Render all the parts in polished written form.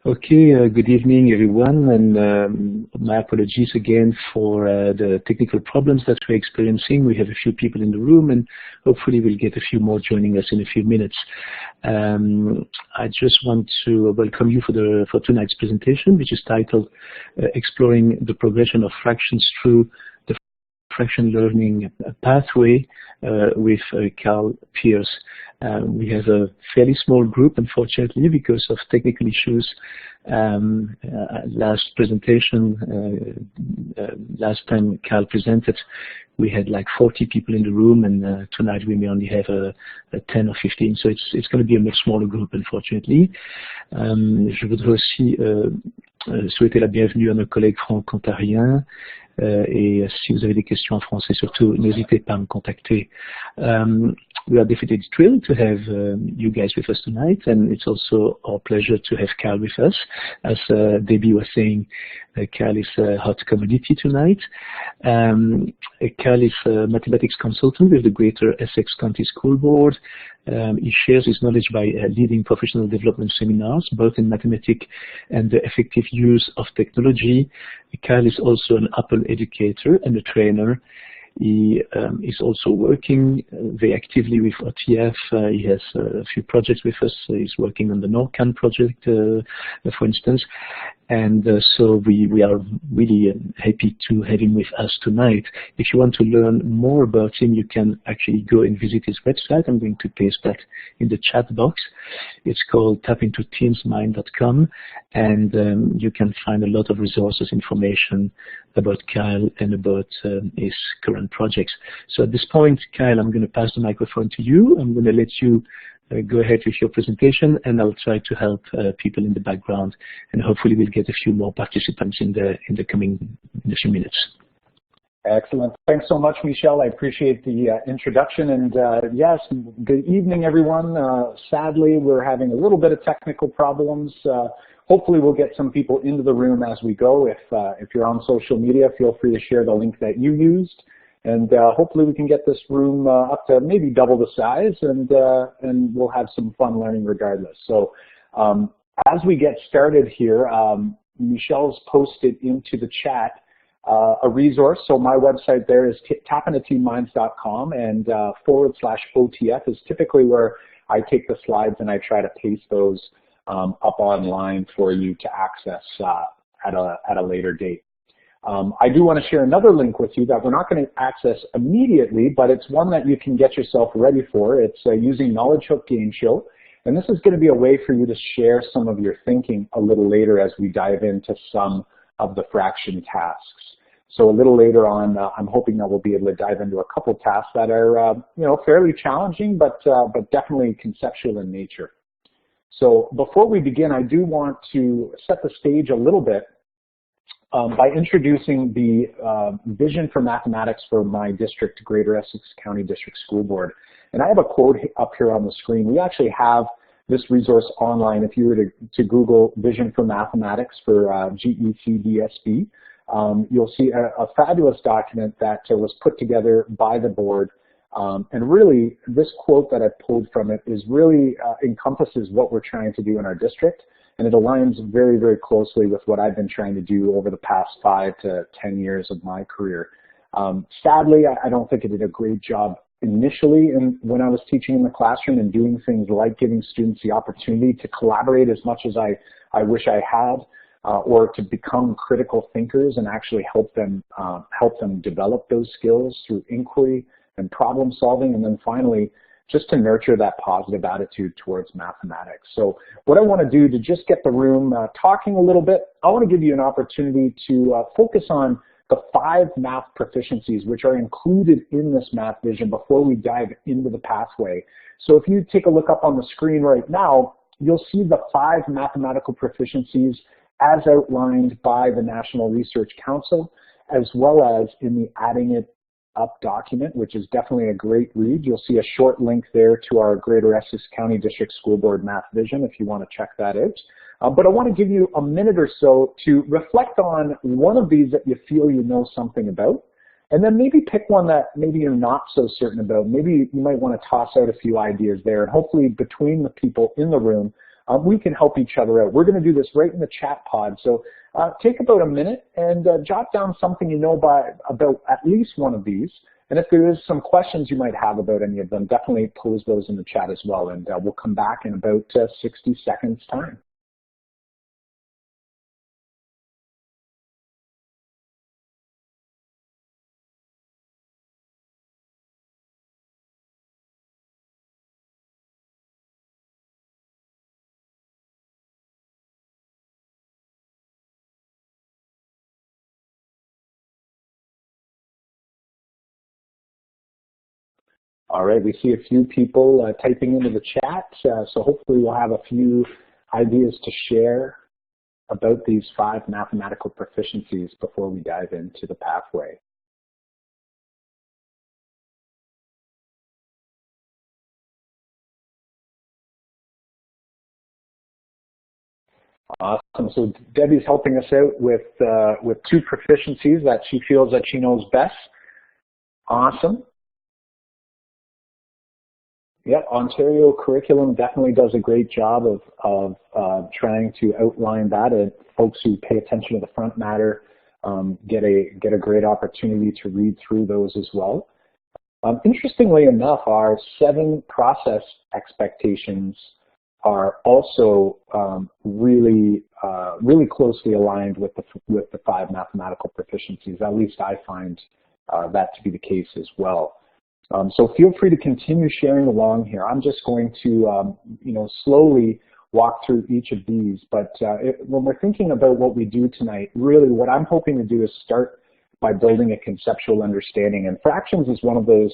Okay, good evening everyone, and my apologies again for the technical problems that we're experiencing. We have a few people in the room and hopefully we'll get a few more joining us in a few minutes. I just want to welcome you for tonight's presentation, which is titled Exploring the Progression of Fractions Through the Fraction Learning Pathway with Carl Pierce. We have a fairly small group, unfortunately, because of technical issues. Last presentation, last time Carl presented, we had like 40 people in the room, and tonight we may only have a 10 or 15, so it's going to be a much smaller group, unfortunately. Je voudrais aussi souhaiter la bienvenue à nos collègues franco-ontariens. Et si vous avez des questions en français, surtout, n'hésitez pas à me contacter. We are definitely thrilled to have you guys with us tonight, and it's also our pleasure to have Carl with us. As Debbie was saying, Carl is a hot commodity tonight. Carl is a mathematics consultant with the Greater Essex County School Board. He shares his knowledge by leading professional development seminars, both in mathematics and the effective use of technology. Carl is also an Apple educator and a trainer. He is also working very actively with OTF. He has a few projects with us. He's working on the NORCAN project, for instance. And so we are really happy to have him with us tonight. If you want to learn more about him, you can actually go and visit his website. I'm going to paste that in the chat box. It's called tapintoteensmind.com, and you can find a lot of resources, information about Kyle and about his current projects. So at this point, Kyle, I'm going to pass the microphone to you. I'm going to let you go ahead with your presentation, and I'll try to help people in the background, and hopefully we'll get a few more participants in the few minutes. Excellent. Thanks so much, Michel. I appreciate the introduction, and yes, good evening, everyone. Sadly, we're having a little bit of technical problems. Hopefully, we'll get some people into the room as we go. If you're on social media, feel free to share the link that you used. And hopefully we can get this room up to maybe double the size, and we'll have some fun learning regardless. So as we get started here, Michelle's posted into the chat a resource. So my website there is tapintoteensmind.com, and /OTF is typically where I take the slides and I try to paste those up online for you to access at a later date. I do want to share another link with you that we're not going to access immediately, but it's one that you can get yourself ready for. It's using Knowledge Hook Game Show, and this is going to be a way for you to share some of your thinking a little later as we dive into some of the fraction tasks. So a little later on, I'm hoping that we'll be able to dive into a couple tasks that are fairly challenging, but definitely conceptual in nature. So before we begin, I do want to set the stage a little bit by introducing the vision for mathematics for my district, Greater Essex County District School Board. And I have a quote up here on the screen. We actually have this resource online. If you were to Google Vision for Mathematics for GECDSB, you'll see a fabulous document that was put together by the board. And really, this quote that I pulled from it is really encompasses what we're trying to do in our district. And it aligns very, very closely with what I've been trying to do over the past 5 to 10 years of my career. Sadly, I don't think I did a great job initially when I was teaching in the classroom and doing things like giving students the opportunity to collaborate as much as I wish I had, or to become critical thinkers and actually help them develop those skills through inquiry and problem solving, and then finally, just to nurture that positive attitude towards mathematics. So what I want to do to just get the room talking a little bit, I want to give you an opportunity to focus on the 5 math proficiencies which are included in this math vision before we dive into the pathway. So if you take a look up on the screen right now, you'll see the 5 mathematical proficiencies as outlined by the National Research Council, as well as in the Adding It Up document, which is definitely a great read. You'll see a short link there to our Greater Essex County District School Board Math Vision if you want to check that out. But I want to give you a minute or so to reflect on one of these that you feel you know something about, and then maybe pick one that maybe you're not so certain about. Maybe you might want to toss out a few ideas there, and hopefully between the people in the room, we can help each other out. We're going to do this right in the chat pod. So take about a minute and jot down something you know about at least one of these. And if there is some questions you might have about any of them, definitely pose those in the chat as well. And we'll come back in about 60 seconds time. All right, we see a few people typing into the chat, so hopefully we'll have a few ideas to share about these 5 mathematical proficiencies before we dive into the pathway. Awesome. So Debbie's helping us out with 2 proficiencies that she feels that she knows best. Awesome. Yeah, Ontario curriculum definitely does a great job of trying to outline that, and folks who pay attention to the front matter get a great opportunity to read through those as well. Interestingly enough, our 7 process expectations are also really closely aligned with the 5 mathematical proficiencies. At least I find that to be the case as well. So feel free to continue sharing along here. I'm just going to, slowly walk through each of these. But when we're thinking about what we do tonight, really what I'm hoping to do is start by building a conceptual understanding. And fractions is one of those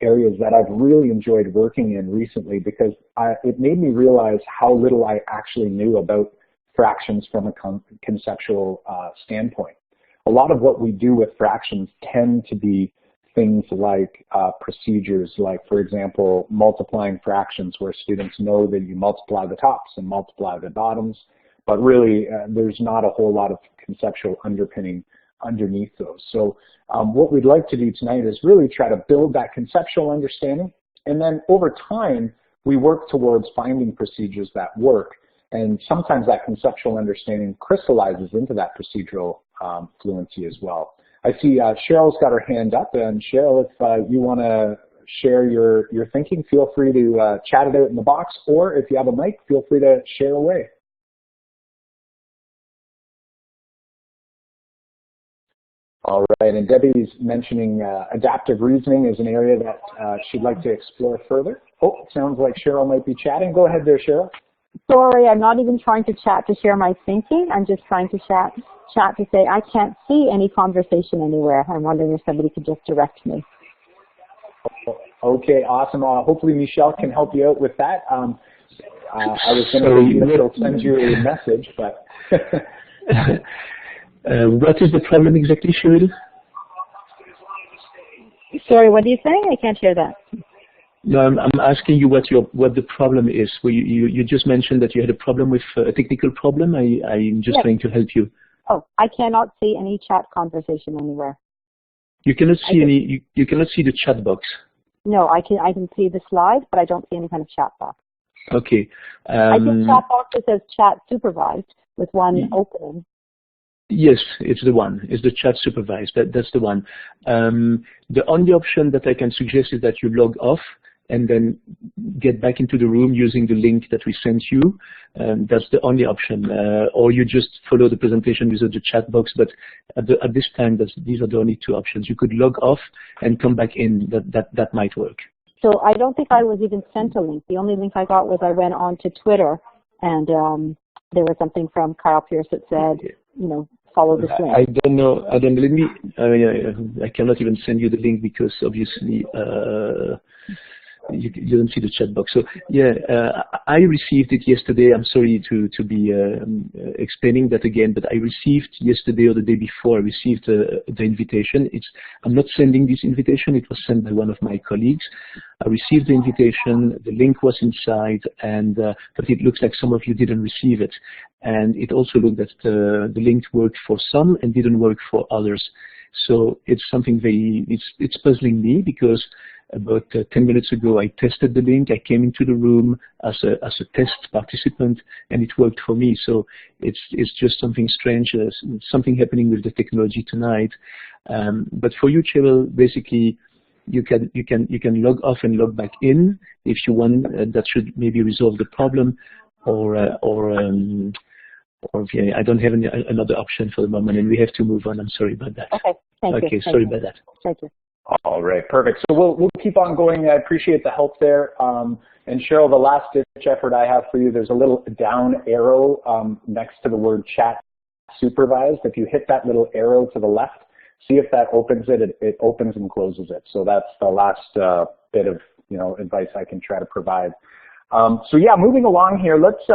areas that I've really enjoyed working in recently because it made me realize how little I actually knew about fractions from a conceptual standpoint. A lot of what we do with fractions tend to be things like procedures, like, for example, multiplying fractions where students know that you multiply the tops and multiply the bottoms, but really there's not a whole lot of conceptual underpinning underneath those. So what we'd like to do tonight is really try to build that conceptual understanding, and then over time we work towards finding procedures that work, and sometimes that conceptual understanding crystallizes into that procedural fluency as well. I see Cheryl's got her hand up, and Cheryl, if you want to share your thinking, feel free to chat it out in the box, or if you have a mic, feel free to share away. All right, and Debbie's mentioning adaptive reasoning is an area that she'd like to explore further. Oh, it sounds like Cheryl might be chatting. Go ahead there, Cheryl. Sorry, I'm not even trying to chat to share my thinking. I'm just trying to chat to say I can't see any conversation anywhere. I'm wondering if somebody could just direct me. Okay, awesome. Hopefully Michelle can help you out with that. I was going to say she'll send you a message, but... what is the problem exactly, Cheryl? Sorry, what are you saying? I can't hear that. No, I'm asking you what the problem is. Well, you just mentioned that you had a problem with a technical problem. I'm just trying to help you. Oh, I cannot see any chat conversation anywhere. You cannot see you cannot see the chat box. No, I can see the slide, but I don't see any kind of chat box. Okay. I think chat box that says chat supervised with one opening. Yes, it's the one. It's the chat supervised. That's the one. The only option that I can suggest is that you log off and then get back into the room using the link that we sent you. That's the only option. Or you just follow the presentation without the chat box. But at this time, these are the only 2 options. You could log off and come back in. That might work. So I don't think I was even sent a link. The only link I got was I went on to Twitter, and there was something from Kyle Pierce that said, follow this link. I don't know. I cannot even send you the link because obviously you don't see the chat box. So yeah, I received it yesterday. I'm sorry to be explaining that again, but I received yesterday or the day before. I received the invitation. I'm not sending this invitation. It was sent by one of my colleagues. I received the invitation. The link was inside, and but it looks like some of you didn't receive it. And it also looked that the link worked for some and didn't work for others. So it's something it's puzzling me, because about 10 minutes ago I tested the link. I came into the room as a test participant, and it worked for me. So it's just something strange, something happening with the technology tonight. But for you, Cheryl, basically you can log off and log back in if you want. That should maybe resolve the problem, or yeah, I don't have another option for the moment, and we have to move on. I'm sorry about that. Okay, thank you. Okay, sorry about that. Thank you. All right, perfect. So we'll keep on going. I appreciate the help there. And Cheryl, the last ditch effort I have for you, there's a little down arrow next to the word chat supervised. If you hit that little arrow to the left, see if that opens it. It opens and closes it. So that's the last bit of advice I can try to provide. So yeah, moving along here, let's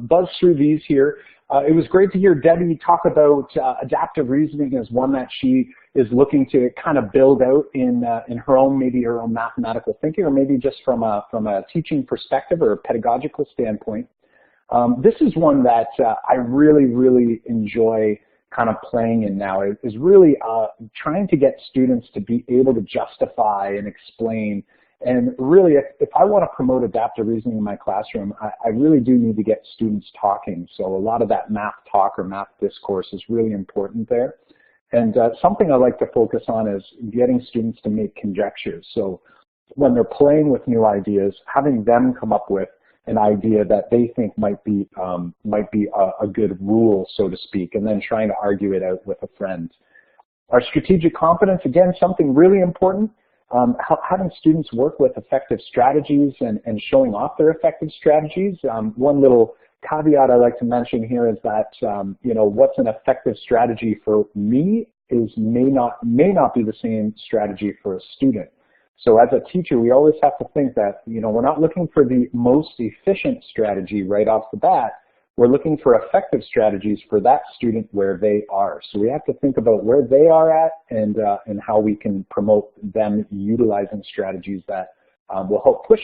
buzz through these here. It was great to hear Debbie talk about adaptive reasoning as one that she is looking to kind of build out in her own, maybe her own mathematical thinking, or maybe just from a teaching perspective or a pedagogical standpoint. This is one that I really enjoy kind of playing in now. It is really trying to get students to be able to justify and explain. And really, if I want to promote adaptive reasoning in my classroom, I really do need to get students talking. So a lot of that math talk or math discourse is really important there. And something I like to focus on is getting students to make conjectures. So when they're playing with new ideas, having them come up with an idea that they think might be a good rule, so to speak, and then trying to argue it out with a friend. Our strategic competence, again, something really important. Having students work with effective strategies and showing off their effective strategies. One little caveat I like to mention here is that what's an effective strategy for me may not be the same strategy for a student. So as a teacher, we always have to think that we're not looking for the most efficient strategy right off the bat. We're looking for effective strategies for that student where they are. So we have to think about where they are at and how we can promote them utilizing strategies that will help push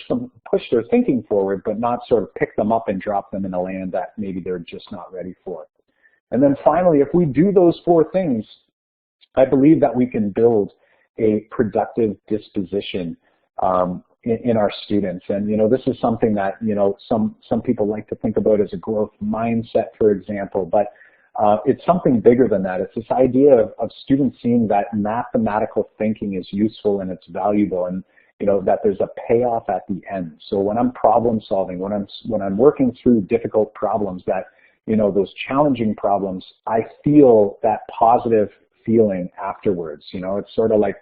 their thinking forward, but not sort of pick them up and drop them in a land that maybe they're just not ready for. And then finally, if we do those four things, I believe that we can build a productive disposition in our students. And this is something that some people like to think about as a growth mindset, for example, but it's something bigger than that. It's this idea of students seeing that mathematical thinking is useful and it's valuable, and that there's a payoff at the end. So when I'm problem solving, when I'm working through difficult problems, that those challenging problems, I feel that positive feeling afterwards. It's sort of like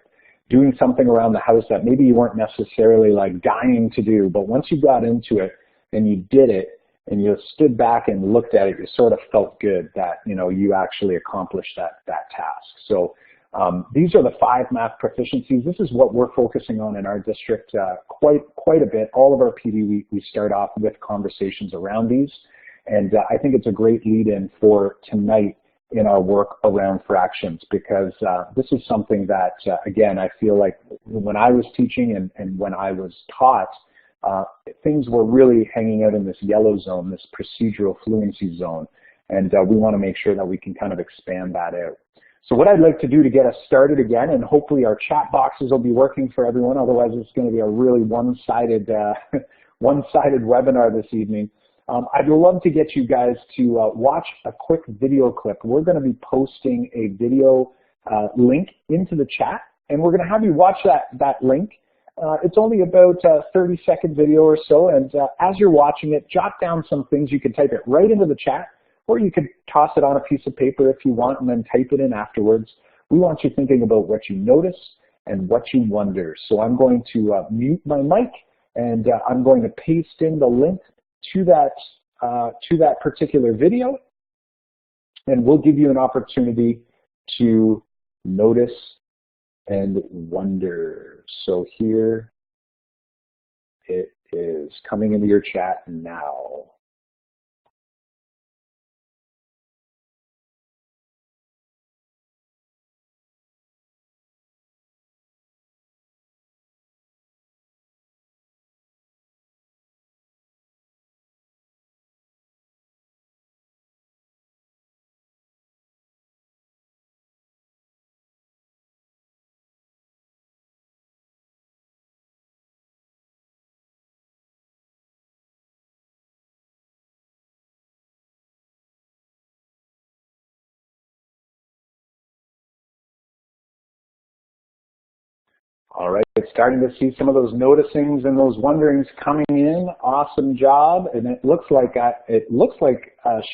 doing something around the house that maybe you weren't necessarily like dying to do, but once you got into it and you did it and you stood back and looked at it, you sort of felt good that you actually accomplished that task. So these are the 5 math proficiencies. This is what we're focusing on in our district quite a bit. All of our PD, we start off with conversations around these, and I think it's a great lead-in for tonight in our work around fractions, because this is something that, again, I feel like when I was teaching and when I was taught, things were really hanging out in this yellow zone, this procedural fluency zone, and we want to make sure that we can kind of expand that out. So what I'd like to do to get us started again, and hopefully our chat boxes will be working for everyone, otherwise it's going to be a really one-sided webinar this evening. I'd love to get you guys to watch a quick video clip. We're going to be posting a video link into the chat, and we're going to have you watch that link. It's only about a 30-second video or so, and as you're watching it, jot down some things. You can type it right into the chat, or you could toss it on a piece of paper if you want and then type it in afterwards. We want you thinking about what you notice and what you wonder. So I'm going to mute my mic, and I'm going to paste in the link to that particular video, and we'll give you an opportunity to notice and wonder. So here it is coming into your chat now. All right, starting to see some of those noticings and those wonderings coming in. Awesome job, and it looks like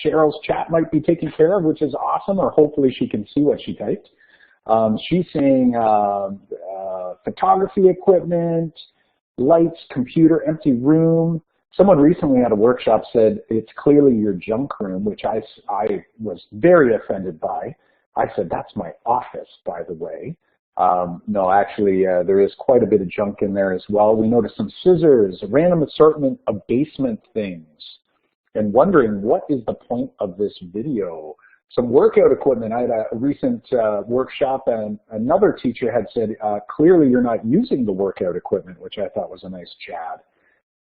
Cheryl's chat might be taken care of, which is awesome. Or hopefully she can see what she typed. She's saying photography equipment, lights, computer, empty room. Someone recently at a workshop said it's clearly your junk room, which I was very offended by. I said that's my office, by the way. No, actually, there is quite a bit of junk in there as well. We noticed some scissors, a random assortment of basement things, and wondering what is the point of this video. Some workout equipment. I had a recent workshop, and another teacher had said, clearly you're not using the workout equipment, which I thought was a nice jab.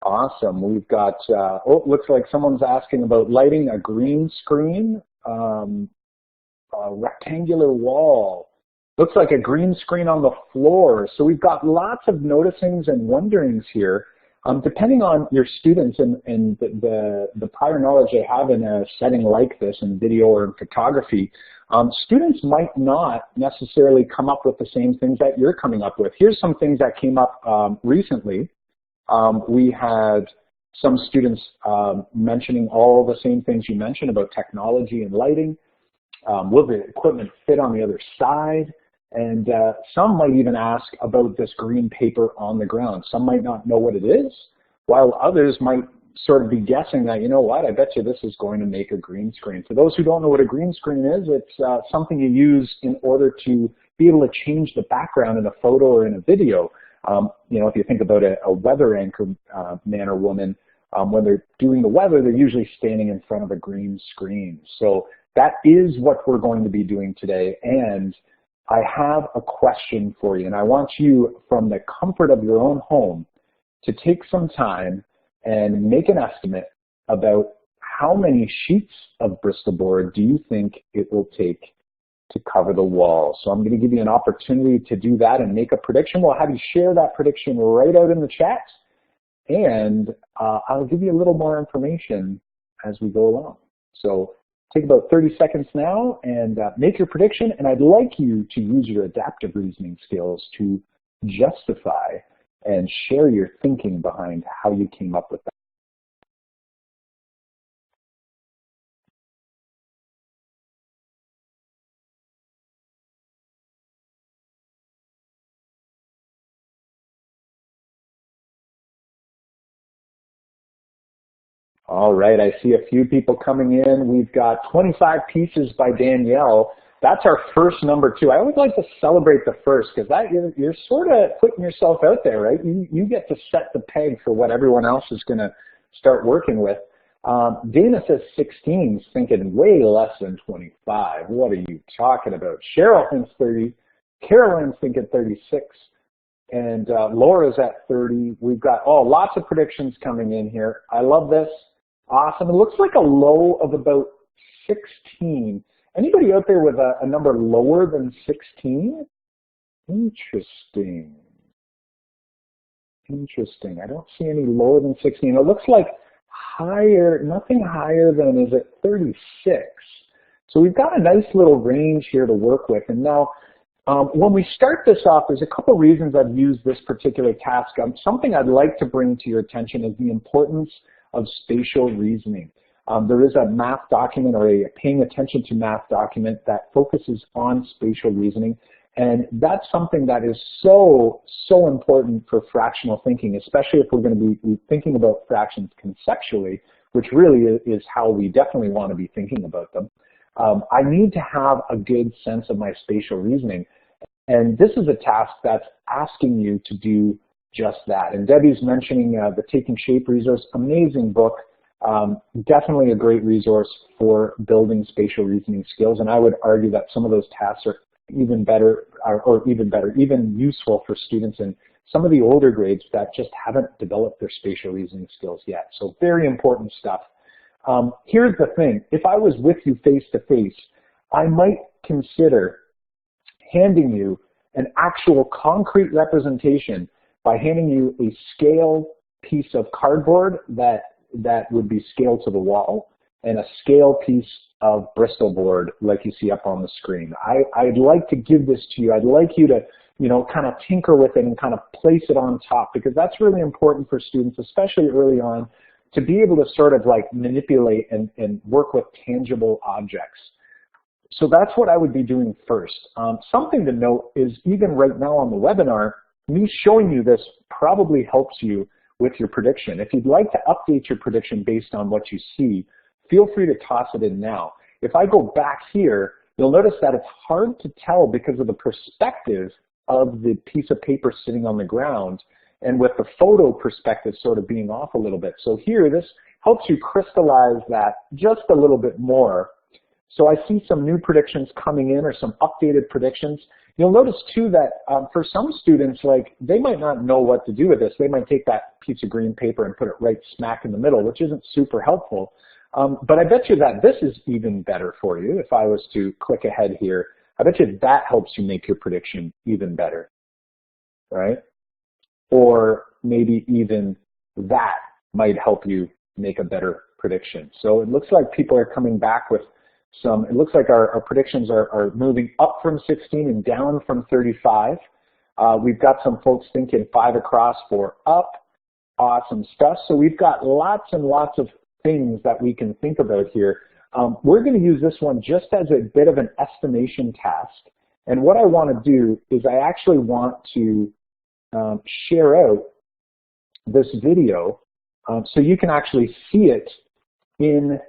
Awesome. We've got, oh, looks like someone's asking about lighting, a green screen, a rectangular wall. Looks like a green screen on the floor. So we've got lots of noticings and wonderings here. Depending on your students and the prior knowledge they have in a setting like this in video or in photography, students might not necessarily come up with the same things that you're coming up with. Here's some things that came up recently. We had some students mentioning all the same things you mentioned about technology and lighting. Will the equipment fit on the other side? And some might even ask about this green paper on the ground. Some might not know what it is, while others might sort of be guessing that, you know what, I bet you this is going to make a green screen. For those who don't know what a green screen is, it's something you use in order to be able to change the background in a photo or in a video. You know, if you think about a weather anchor man or woman, when they're doing the weather, they're usually standing in front of a green screen. So that is what we're going to be doing today. And I have a question for you, and I want you, from the comfort of your own home, to take some time and make an estimate about how many sheets of Bristol board do you think it will take to cover the wall. So I'm going to give you an opportunity to do that and make a prediction. We'll have you share that prediction right out in the chat, and I'll give you a little more information as we go along. So take about 30 seconds now and make your prediction, and I'd like you to use your adaptive reasoning skills to justify and share your thinking behind how you came up with that. All right, I see a few people coming in. We've got 25 pieces by Danielle. That's our first number 2. I always like to celebrate the first, because that you're sort of putting yourself out there, right? You get to set the peg for what everyone else is going to start working with. Dana says 16, thinking way less than 25. What are you talking about? Cheryl thinks 30. Carolyn's thinking 36. And Laura's at 30. We've got, lots of predictions coming in here. I love this. Awesome. It looks like a low of about 16. Anybody out there with a number lower than 16? Interesting. Interesting. I don't see any lower than 16. It looks like higher, nothing higher than, is it 36? So we've got a nice little range here to work with. And now, when we start this off, there's a couple reasons I've used this particular task. Something I'd like to bring to your attention is the importance of spatial reasoning. There is a math document, or a paying attention to math document, that focuses on spatial reasoning. And that's something that is so important for fractional thinking, especially if we're going to be thinking about fractions conceptually, which really is how we definitely want to be thinking about them. I need to have a good sense of my spatial reasoning. And this is a task that's asking you to do just that. And Debbie's mentioning the Taking Shape resource, amazing book, definitely a great resource for building spatial reasoning skills. And I would argue that some of those tasks are even better, even useful for students in some of the older grades that just haven't developed their spatial reasoning skills yet. So very important stuff. Here's the thing. If I was with you face to face, I might consider handing you an actual concrete representation by handing you a scale piece of cardboard that would be scaled to the wall, and a scale piece of Bristol board like you see up on the screen. I'd like to give this to you. I'd like you to you know, kind of tinker with it and kind of place it on top, because that's really important for students, especially early on, to be able to sort of like manipulate and work with tangible objects. So that's what I would be doing first. Something to note is even right now on the webinar, me showing you this probably helps you with your prediction. If you'd like to update your prediction based on what you see, feel free to toss it in now. If I go back here, you'll notice that it's hard to tell because of the perspective of the piece of paper sitting on the ground, and with the photo perspective sort of being off a little bit. So here, this helps you crystallize that just a little bit more. So I see some new predictions coming in, or some updated predictions. You'll notice too that for some students, like, they might not know what to do with this. They might take that piece of green paper and put it right smack in the middle, which isn't super helpful. But I bet you that this is even better for you. If I was to click ahead here, I bet you that helps you make your prediction even better, right? Or maybe even that might help you make a better prediction. So it looks like people are coming back with some, it looks like our predictions are moving up from 16 and down from 35. We've got some folks thinking 5 across, 4 up. Awesome stuff. So we've got lots and lots of things that we can think about here. We're going to use this one just as a bit of an estimation task. And what I want to do is I actually want to share out this video so you can actually see it in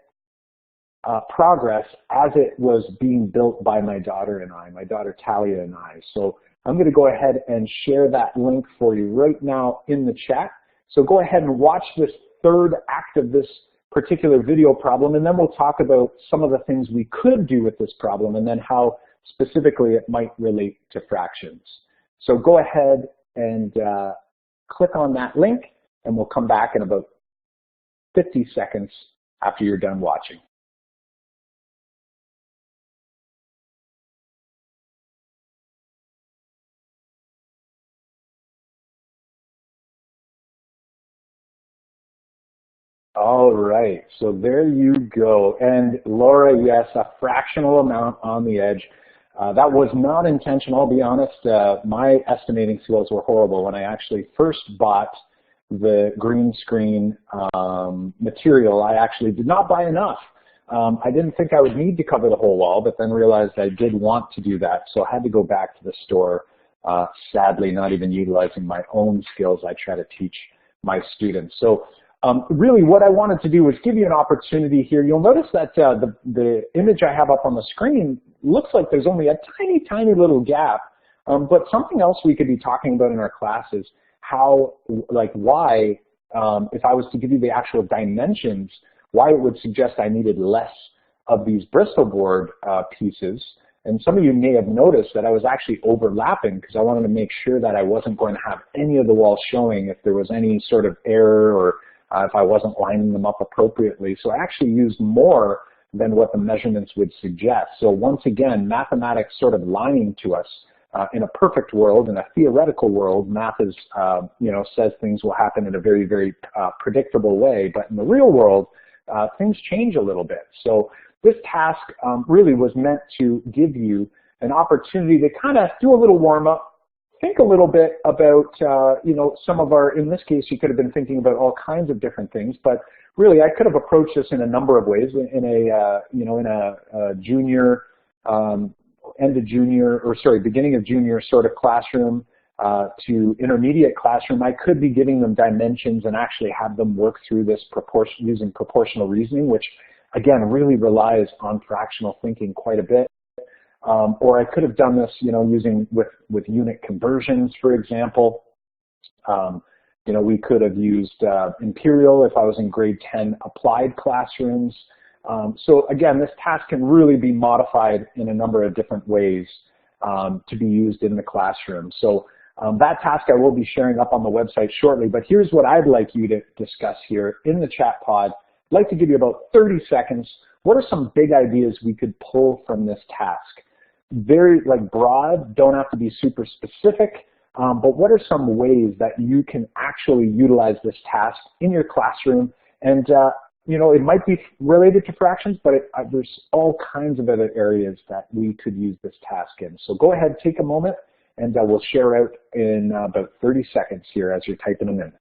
progress as it was being built by my daughter and I, my daughter Talia and I. So I'm going to go ahead and share that link for you right now in the chat. So go ahead and watch this third act of this particular video problem, and then we'll talk about some of the things we could do with this problem, and then how specifically it might relate to fractions. So go ahead and click on that link, and we'll come back in about 50 seconds after you're done watching. All right, so there you go. And Laura, yes, a fractional amount on the edge. That was not intentional, I'll be honest. My estimating skills were horrible. When I actually first bought the green screen material, I actually did not buy enough. I didn't think I would need to cover the whole wall, but then realized I did want to do that, so I had to go back to the store, sadly not even utilizing my own skills I try to teach my students. So really what I wanted to do was give you an opportunity here. You'll notice that the image I have up on the screen looks like there's only a tiny, tiny little gap, but something else we could be talking about in our class is how, like why, if I was to give you the actual dimensions, why it would suggest I needed less of these Bristol board pieces. And some of you may have noticed that I was actually overlapping because I wanted to make sure that I wasn't going to have any of the walls showing if there was any sort of error or if I wasn't lining them up appropriately. So I actually used more than what the measurements would suggest. So once again, mathematics sort of lying to us. In a perfect world, in a theoretical world, math is, says things will happen in a very, very predictable way. But in the real world, things change a little bit. So this task really was meant to give you an opportunity to kind of do a little warm-up, think a little bit about, some of our, in this case, you could have been thinking about all kinds of different things, but really I could have approached this in a number of ways. In a junior, beginning of junior sort of classroom to intermediate classroom, I could be giving them dimensions and actually have them work through this using proportional reasoning, which again really relies on fractional thinking quite a bit. Or I could have done this, using with unit conversions, for example. We could have used Imperial if I was in grade 10 applied classrooms. So again, this task can really be modified in a number of different ways to be used in the classroom. So that task I will be sharing up on the website shortly, but here's what I'd like you to discuss here in the chat pod. I'd like to give you about 30 seconds. What are some big ideas we could pull from this task? Very broad, don't have to be super specific, but what are some ways that you can actually utilize this task in your classroom? And it might be related to fractions, but there's all kinds of other areas that we could use this task in. So go ahead, take a moment and we'll share out in about 30 seconds here as you're typing them in.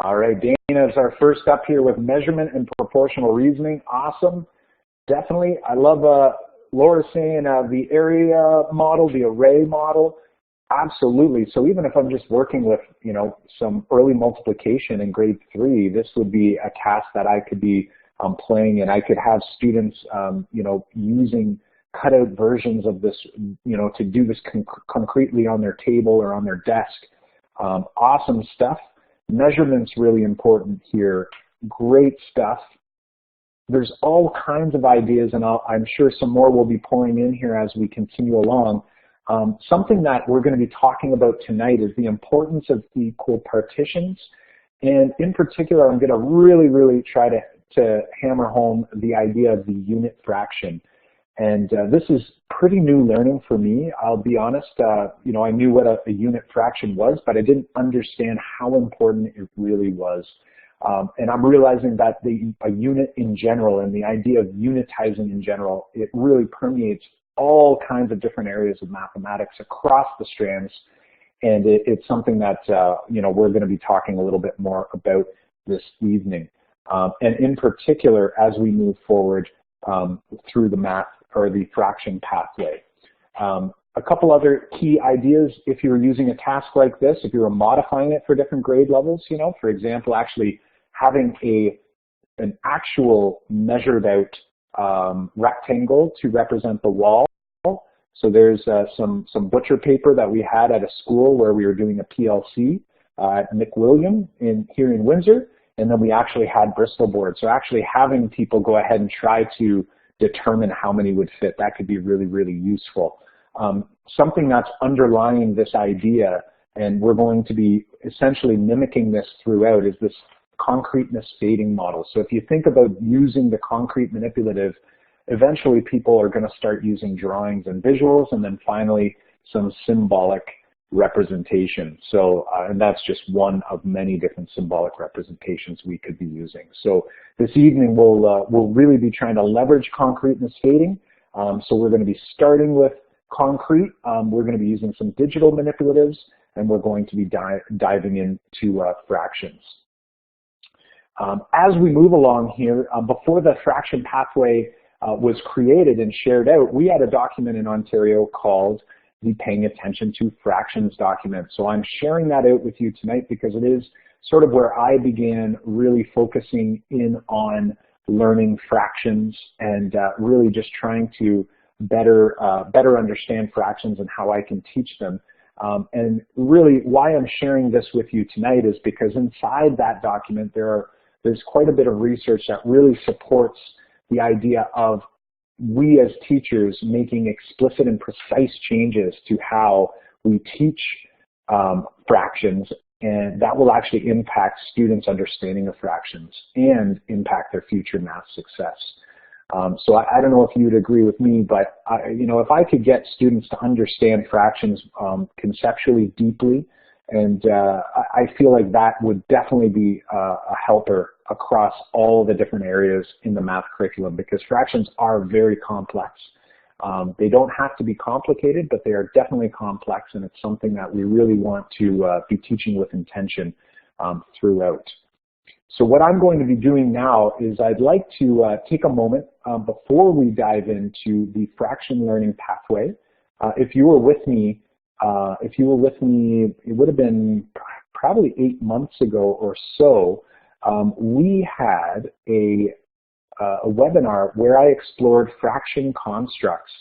All right, Dana is our first up here with measurement and proportional reasoning. Awesome. Definitely. I love Laura saying the area model, the array model. Absolutely. So even if I'm just working with, you know, some early multiplication in grade 3, this would be a task that I could be playing, and I could have students, you know, using cutout versions of this, you know, to do this concretely on their table or on their desk. Awesome stuff. Measurement's really important here. Great stuff. There's all kinds of ideas, and I'm sure some more will be pouring in here as we continue along. Something that we're going to be talking about tonight is the importance of equal partitions. And in particular, I'm going to really try to hammer home the idea of the unit fraction. And this is pretty new learning for me. I'll be honest, you know, I knew what a unit fraction was, but I didn't understand how important it really was. And I'm realizing that a unit in general and the idea of unitizing in general, it really permeates all kinds of different areas of mathematics across the strands. And it's something that, you know, we're going to be talking a little bit more about this evening. And in particular, as we move forward through the math or the fraction pathway. A couple other key ideas if you were using a task like this, if you were modifying it for different grade levels, you know, for example, actually having an actual measured out rectangle to represent the wall. So there's some butcher paper that we had at a school where we were doing a PLC at McWilliam here in Windsor, and then we actually had Bristol boards. So actually having people go ahead and try to determine how many would fit, that could be really useful. Something that's underlying this idea, and we're going to be essentially mimicking this throughout, is this concreteness fading model. So if you think about using the concrete manipulative, eventually people are going to start using drawings and visuals, and then finally some symbolic representation. So, and that's just one of many different symbolic representations we could be using. So this evening we'll really be trying to leverage concreteness fading. So we're going to be starting with concrete. We're going to be using some digital manipulatives, and we're going to be diving into fractions. As we move along here, before the fraction pathway was created and shared out, we had a document in Ontario called the Paying Attention to Fractions document. So I'm sharing that out with you tonight because it is sort of where I began really focusing in on learning fractions and really just trying to better understand fractions and how I can teach them. And really why I'm sharing this with you tonight is because inside that document there's quite a bit of research that really supports the idea of we as teachers making explicit and precise changes to how we teach fractions, and that will actually impact students' understanding of fractions and impact their future math success. So I don't know if you'd agree with me, but you know, if I could get students to understand fractions conceptually deeply, and I feel like that would definitely be a helper across all the different areas in the math curriculum, because fractions are very complex. They don't have to be complicated, but they are definitely complex, and it's something that we really want to be teaching with intention throughout. So what I'm going to be doing now is I'd like to take a moment before we dive into the fraction learning pathway. If you were with me, it would have been probably 8 months ago or so. We had a webinar where I explored fraction constructs,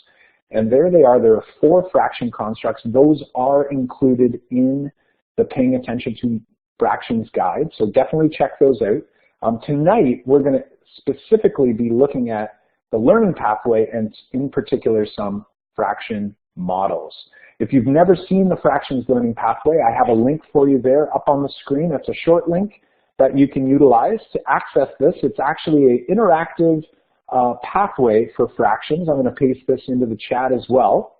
and there they are. There are 4 fraction constructs. Those are included in the Paying Attention to Fractions guide, so definitely check those out. Tonight we're going to specifically be looking at the learning pathway and in particular some fraction models. If you've never seen the fractions learning pathway, I have a link for you there up on the screen. It's a short link that you can utilize to access this. It's actually an interactive pathway for fractions. I'm going to paste this into the chat as well.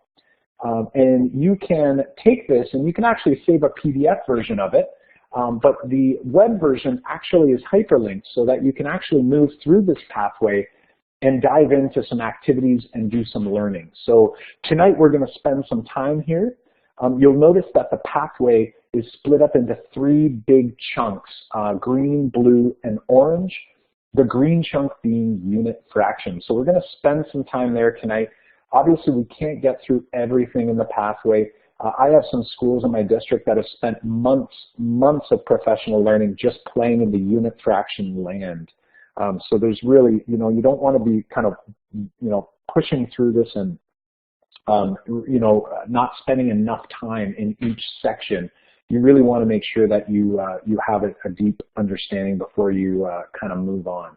and you can take this and you can actually save a PDF version of it, but the web version actually is hyperlinked so that you can actually move through this pathway and dive into some activities and do some learning. So tonight we're going to spend some time here. You'll notice that the pathway is split up into 3 big chunks, green, blue, and orange. The green chunk being unit fractions. So we're going to spend some time there tonight. Obviously, we can't get through everything in the pathway. I have some schools in my district that have spent months of professional learning just playing in the unit fraction land. So there's really, you don't want to be kind of, pushing through this and, not spending enough time in each section. You really want to make sure that you have a deep understanding before you kind of move on.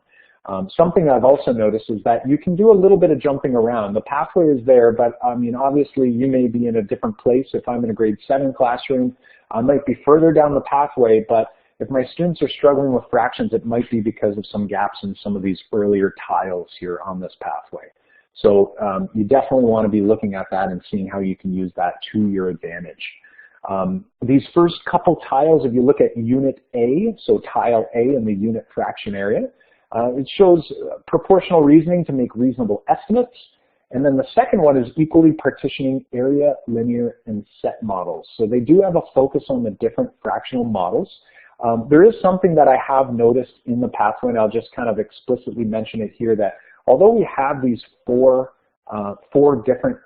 Something I've also noticed is that you can do a little bit of jumping around. The pathway is there, but obviously you may be in a different place. If I'm in a grade 7 classroom, I might be further down the pathway, but if my students are struggling with fractions, it might be because of some gaps in some of these earlier tiles here on this pathway. So you definitely want to be looking at that and seeing how you can use that to your advantage. These first couple tiles, if you look at Unit A, so tile A in the unit fraction area, it shows proportional reasoning to make reasonable estimates. And then the second one is equally partitioning area, linear, and set models. So they do have a focus on the different fractional models. There is something that I have noticed in the pathway, and I'll just kind of explicitly mention it here, that although we have these four different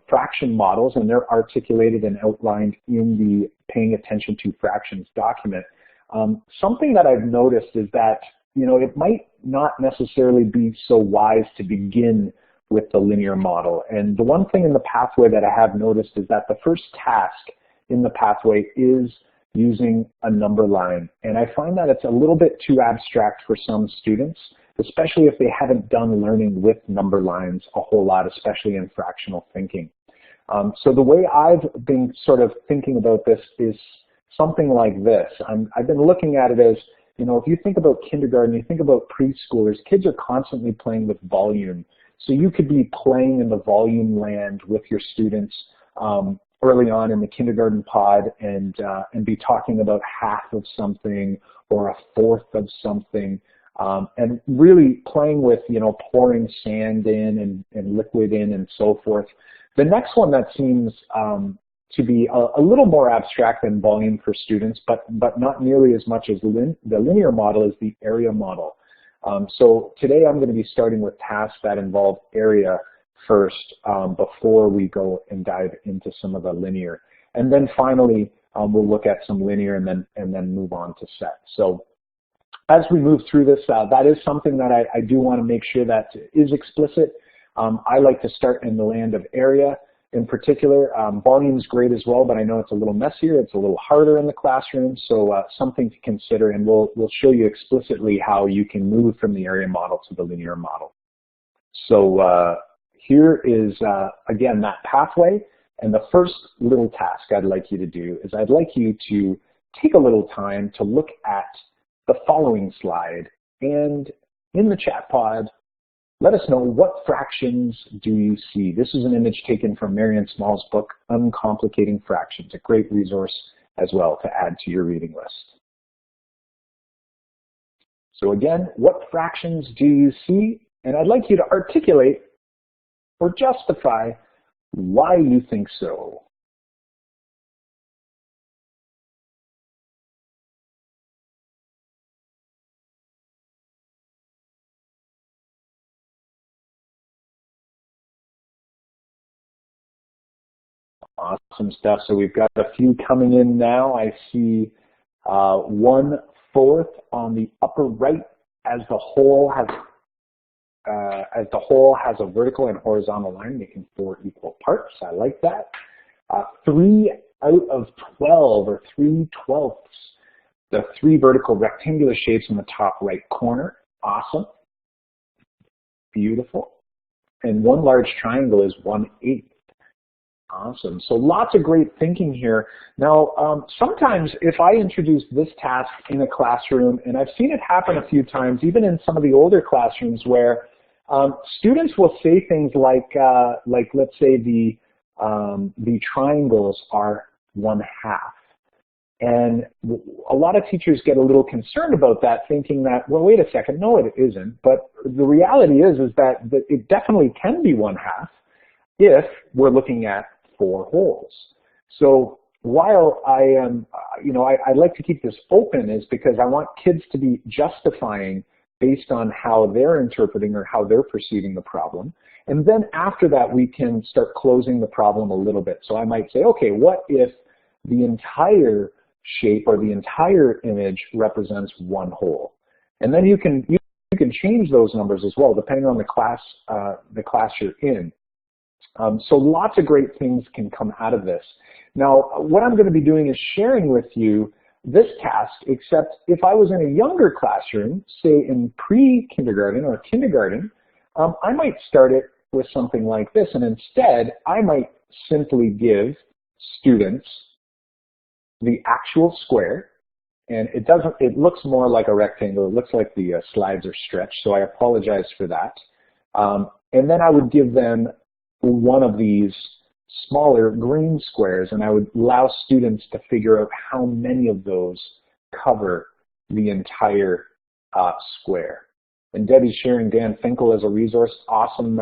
fraction models, and they're articulated and outlined in the Paying Attention to Fractions document, something that I've noticed is that, it might not necessarily be so wise to begin with the linear model. And the one thing in the pathway that I have noticed is that the first task in the pathway is using a number line. And I find that it's a little bit too abstract for some students, especially if they haven't done learning with number lines a whole lot, especially in fractional thinking. So the way I've been sort of thinking about this is something like this. I've been looking at it as, if you think about kindergarten, you think about preschoolers, kids are constantly playing with volume. So you could be playing in the volume land with your students early on in the kindergarten pod and be talking about half of something or a fourth of something, and really playing with, pouring sand in and liquid in and so forth. The next one that seems to be a little more abstract than volume for students, but not nearly as much as the linear model, is the area model. So today I'm going to be starting with tasks that involve area first before we go and dive into some of the linear. And then finally, we'll look at some linear and then move on to set. So as we move through this, that is something that I do want to make sure that is explicit. I like to start in the land of area. In particular, volume is great as well, but I know it's a little messier, it's a little harder in the classroom, so something to consider, and we'll show you explicitly how you can move from the area model to the linear model. So here is, again, that pathway, and the first little task I'd like you to do is I'd like you to take a little time to look at the following slide, and in the chat pod, let us know, what fractions do you see? This is an image taken from Marian Small's book, Uncomplicating Fractions, a great resource as well to add to your reading list. So again, what fractions do you see? And I'd like you to articulate or justify why you think so. Awesome stuff. So we've got a few coming in now. I see 1/4 on the upper right, as the whole has a vertical and horizontal line, making 4 equal parts. I like that. 3 out of 12, or 3/12. The 3 vertical rectangular shapes in the top right corner. Awesome. Beautiful. And 1 large triangle is 1/8. Awesome. So lots of great thinking here. Now, sometimes if I introduce this task in a classroom, and I've seen it happen a few times, even in some of the older classrooms, where students will say things like let's say the the triangles are 1/2. And a lot of teachers get a little concerned about that, thinking that, well, wait a second, no, it isn't. But the reality is that it definitely can be 1/2 if we're looking at 4 holes. So while I am, I like to keep this open is because I want kids to be justifying based on how they're interpreting or how they're perceiving the problem. And then after that, we can start closing the problem a little bit. So I might say, okay, what if the entire shape or the entire image represents 1 hole? And then you can change those numbers as well, depending on the class you're in. So lots of great things can come out of this. Now, what I'm going to be doing is sharing with you this task, except if I was in a younger classroom, say in pre-kindergarten or kindergarten, I might start it with something like this, and instead I might simply give students the actual square, and it looks more like a rectangle. It looks like the slides are stretched, so I apologize for that. And then I would give them one of these smaller green squares, and I would allow students to figure out how many of those cover the entire square. And Debbie's sharing Dan Finkel as a resource, awesome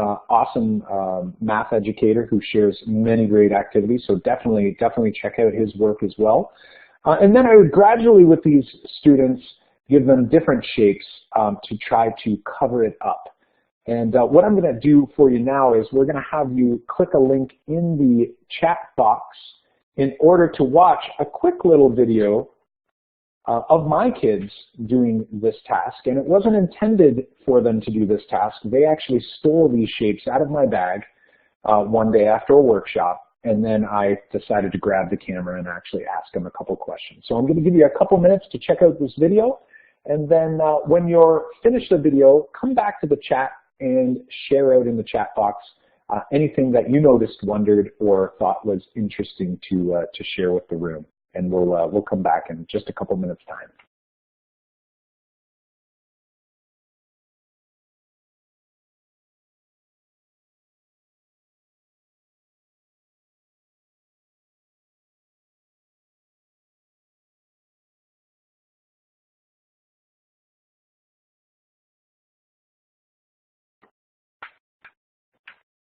math educator who shares many great activities. So definitely check out his work as well. And then I would gradually, with these students, give them different shapes to try to cover it up. And what I'm going to do for you now is we're going to have you click a link in the chat box in order to watch a quick little video of my kids doing this task. And it wasn't intended for them to do this task. They actually stole these shapes out of my bag one day after a workshop, and then I decided to grab the camera and actually ask them a couple questions. So I'm going to give you a couple minutes to check out this video, and then when you're finished the video, come back to the chat and share out in the chat box anything that you noticed, wondered, or thought was interesting to share with the room. And we'll come back in just a couple minutes' time.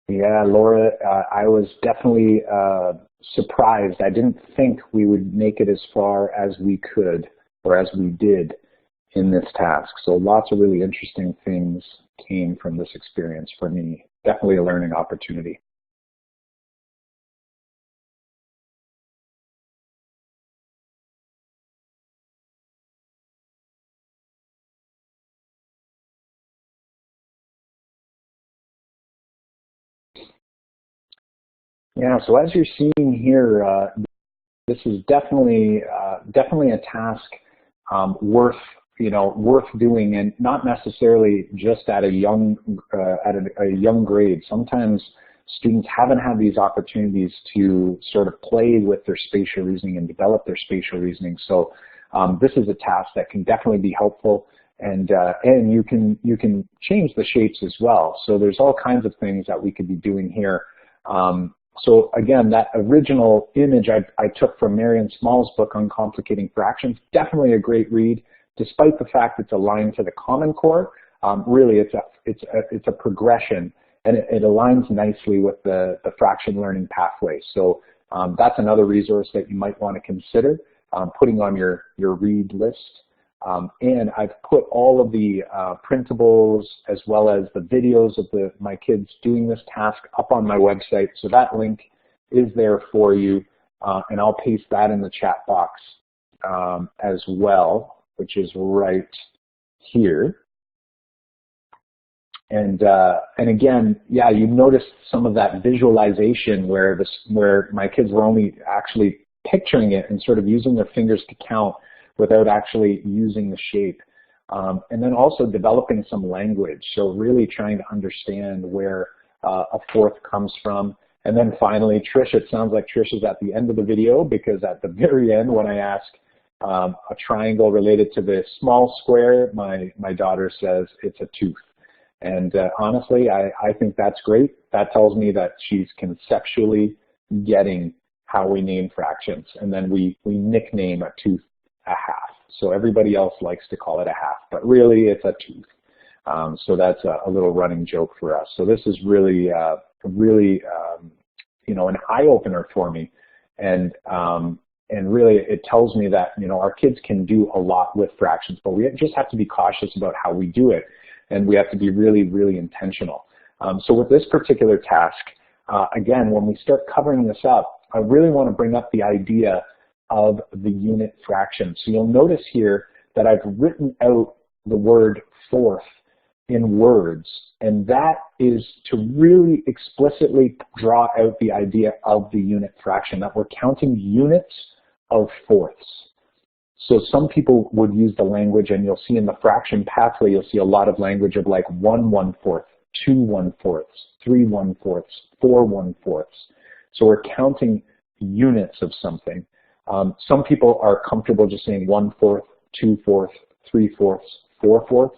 Yeah, Laura, I was definitely surprised. I didn't think we would make it as far as we could, or as we did in this task. So lots of really interesting things came from this experience for me. Definitely a learning opportunity. Yeah, so as you're seeing here, this is definitely a task worth doing, and not necessarily just at a young grade. Sometimes students haven't had these opportunities to sort of play with their spatial reasoning and develop their spatial reasoning. So this is a task that can definitely be helpful, and you can change the shapes as well. So there's all kinds of things that we could be doing here. So again, that original image I took from Marian Small's book, Uncomplicating Fractions, definitely a great read, despite the fact it's aligned to the Common Core. Really, it's a progression, and it aligns nicely with the Fraction Learning Pathway. So that's another resource that you might want to consider putting on your read list. And I've put all of the printables as well as the videos of my kids doing this task up on my website. So that link is there for you, and I'll paste that in the chat box as well, which is right here. And again, yeah, you noticed some of that visualization where my kids were only actually picturing it and sort of using their fingers to count without actually using the shape. And then also developing some language, so really trying to understand where a fourth comes from. And then finally, Trish, it sounds like Trish is at the end of the video, because at the very end, when I ask a triangle related to the small square, my daughter says it's a tooth. And honestly, I think that's great. That tells me that she's conceptually getting how we name fractions, and then we nickname a tooth a half. So everybody else likes to call it a half, but really it's a tooth. So that's a little running joke for us. So this is really, you know, an eye-opener for me, and really it tells me that, you know, our kids can do a lot with fractions, but we just have to be cautious about how we do it, and we have to be really, really intentional. So with this particular task, again, when we start covering this up, I really want to bring up the idea of the unit fraction. So you'll notice here that I've written out the word fourth in words, and that is to really explicitly draw out the idea of the unit fraction, that we're counting units of fourths. So some people would use the language, and you'll see in the fraction pathway, you'll see a lot of language of like 1 1/4, 2 1/4, 3 1/4, 4 1/4. So we're counting units of something. Some people are comfortable just saying 1/4, 2/4, 3/4, 4/4.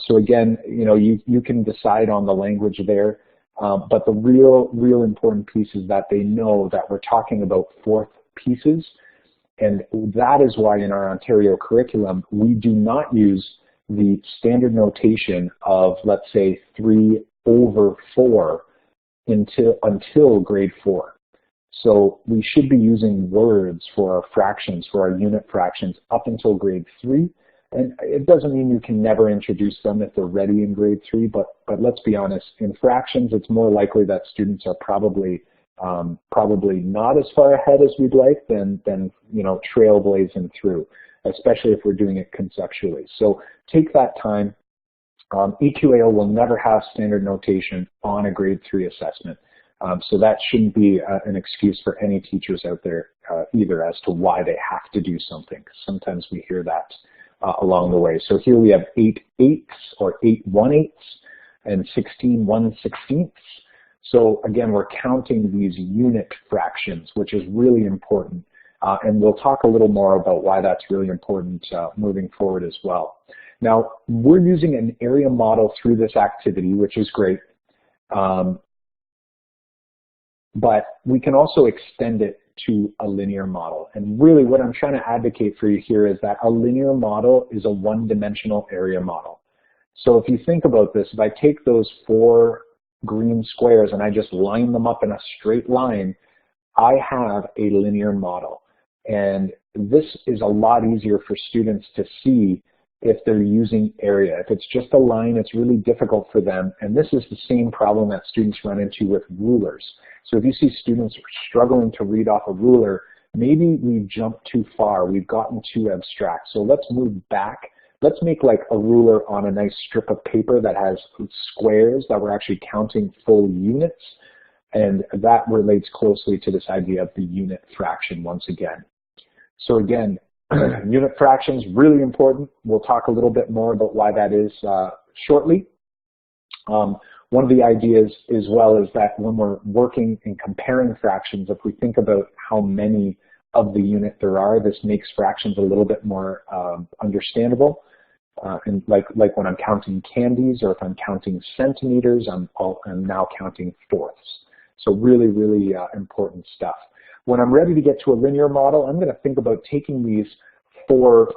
So again, you know, you can decide on the language there, but the real important piece is that they know that we're talking about fourth pieces, and that is why in our Ontario curriculum we do not use the standard notation of, let's say, 3/4 until grade 4. So we should be using words for our fractions, for our unit fractions, up until grade 3. And it doesn't mean you can never introduce them if they're ready in grade 3, but let's be honest, in fractions, it's more likely that students are probably not as far ahead as we'd like than you know, trailblazing through, especially if we're doing it conceptually. So take that time. EQAO will never have standard notation on a grade 3 assessment. So that shouldn't be an excuse for any teachers out there either as to why they have to do something. Sometimes we hear that along the way. So here we have 8/8 or 8/1/8 and 16/1/16. So again, we're counting these unit fractions, which is really important. And we'll talk a little more about why that's really important moving forward as well. Now, we're using an area model through this activity, which is great. But we can also extend it to a linear model. And really what I'm trying to advocate for you here is that a linear model is a one-dimensional area model. So if you think about this, if I take those 4 green squares and I just line them up in a straight line, I have a linear model. And this is a lot easier for students to see if they're using area. If it's just a line, it's really difficult for them. And this is the same problem that students run into with rulers. So if you see students struggling to read off a ruler, maybe we've jumped too far. We've gotten too abstract. So let's move back. Let's make like a ruler on a nice strip of paper that has squares that we're actually counting full units. And that relates closely to this idea of the unit fraction once again. So again, unit fractions, really important. We'll talk a little bit more about why that is shortly. One of the ideas as well is that when we're working and comparing fractions, if we think about how many of the unit there are, this makes fractions a little bit more understandable. And like when I'm counting candies, or if I'm counting centimeters, I'm now counting fourths. So really, really important stuff. When I'm ready to get to a linear model, I'm going to think about taking these four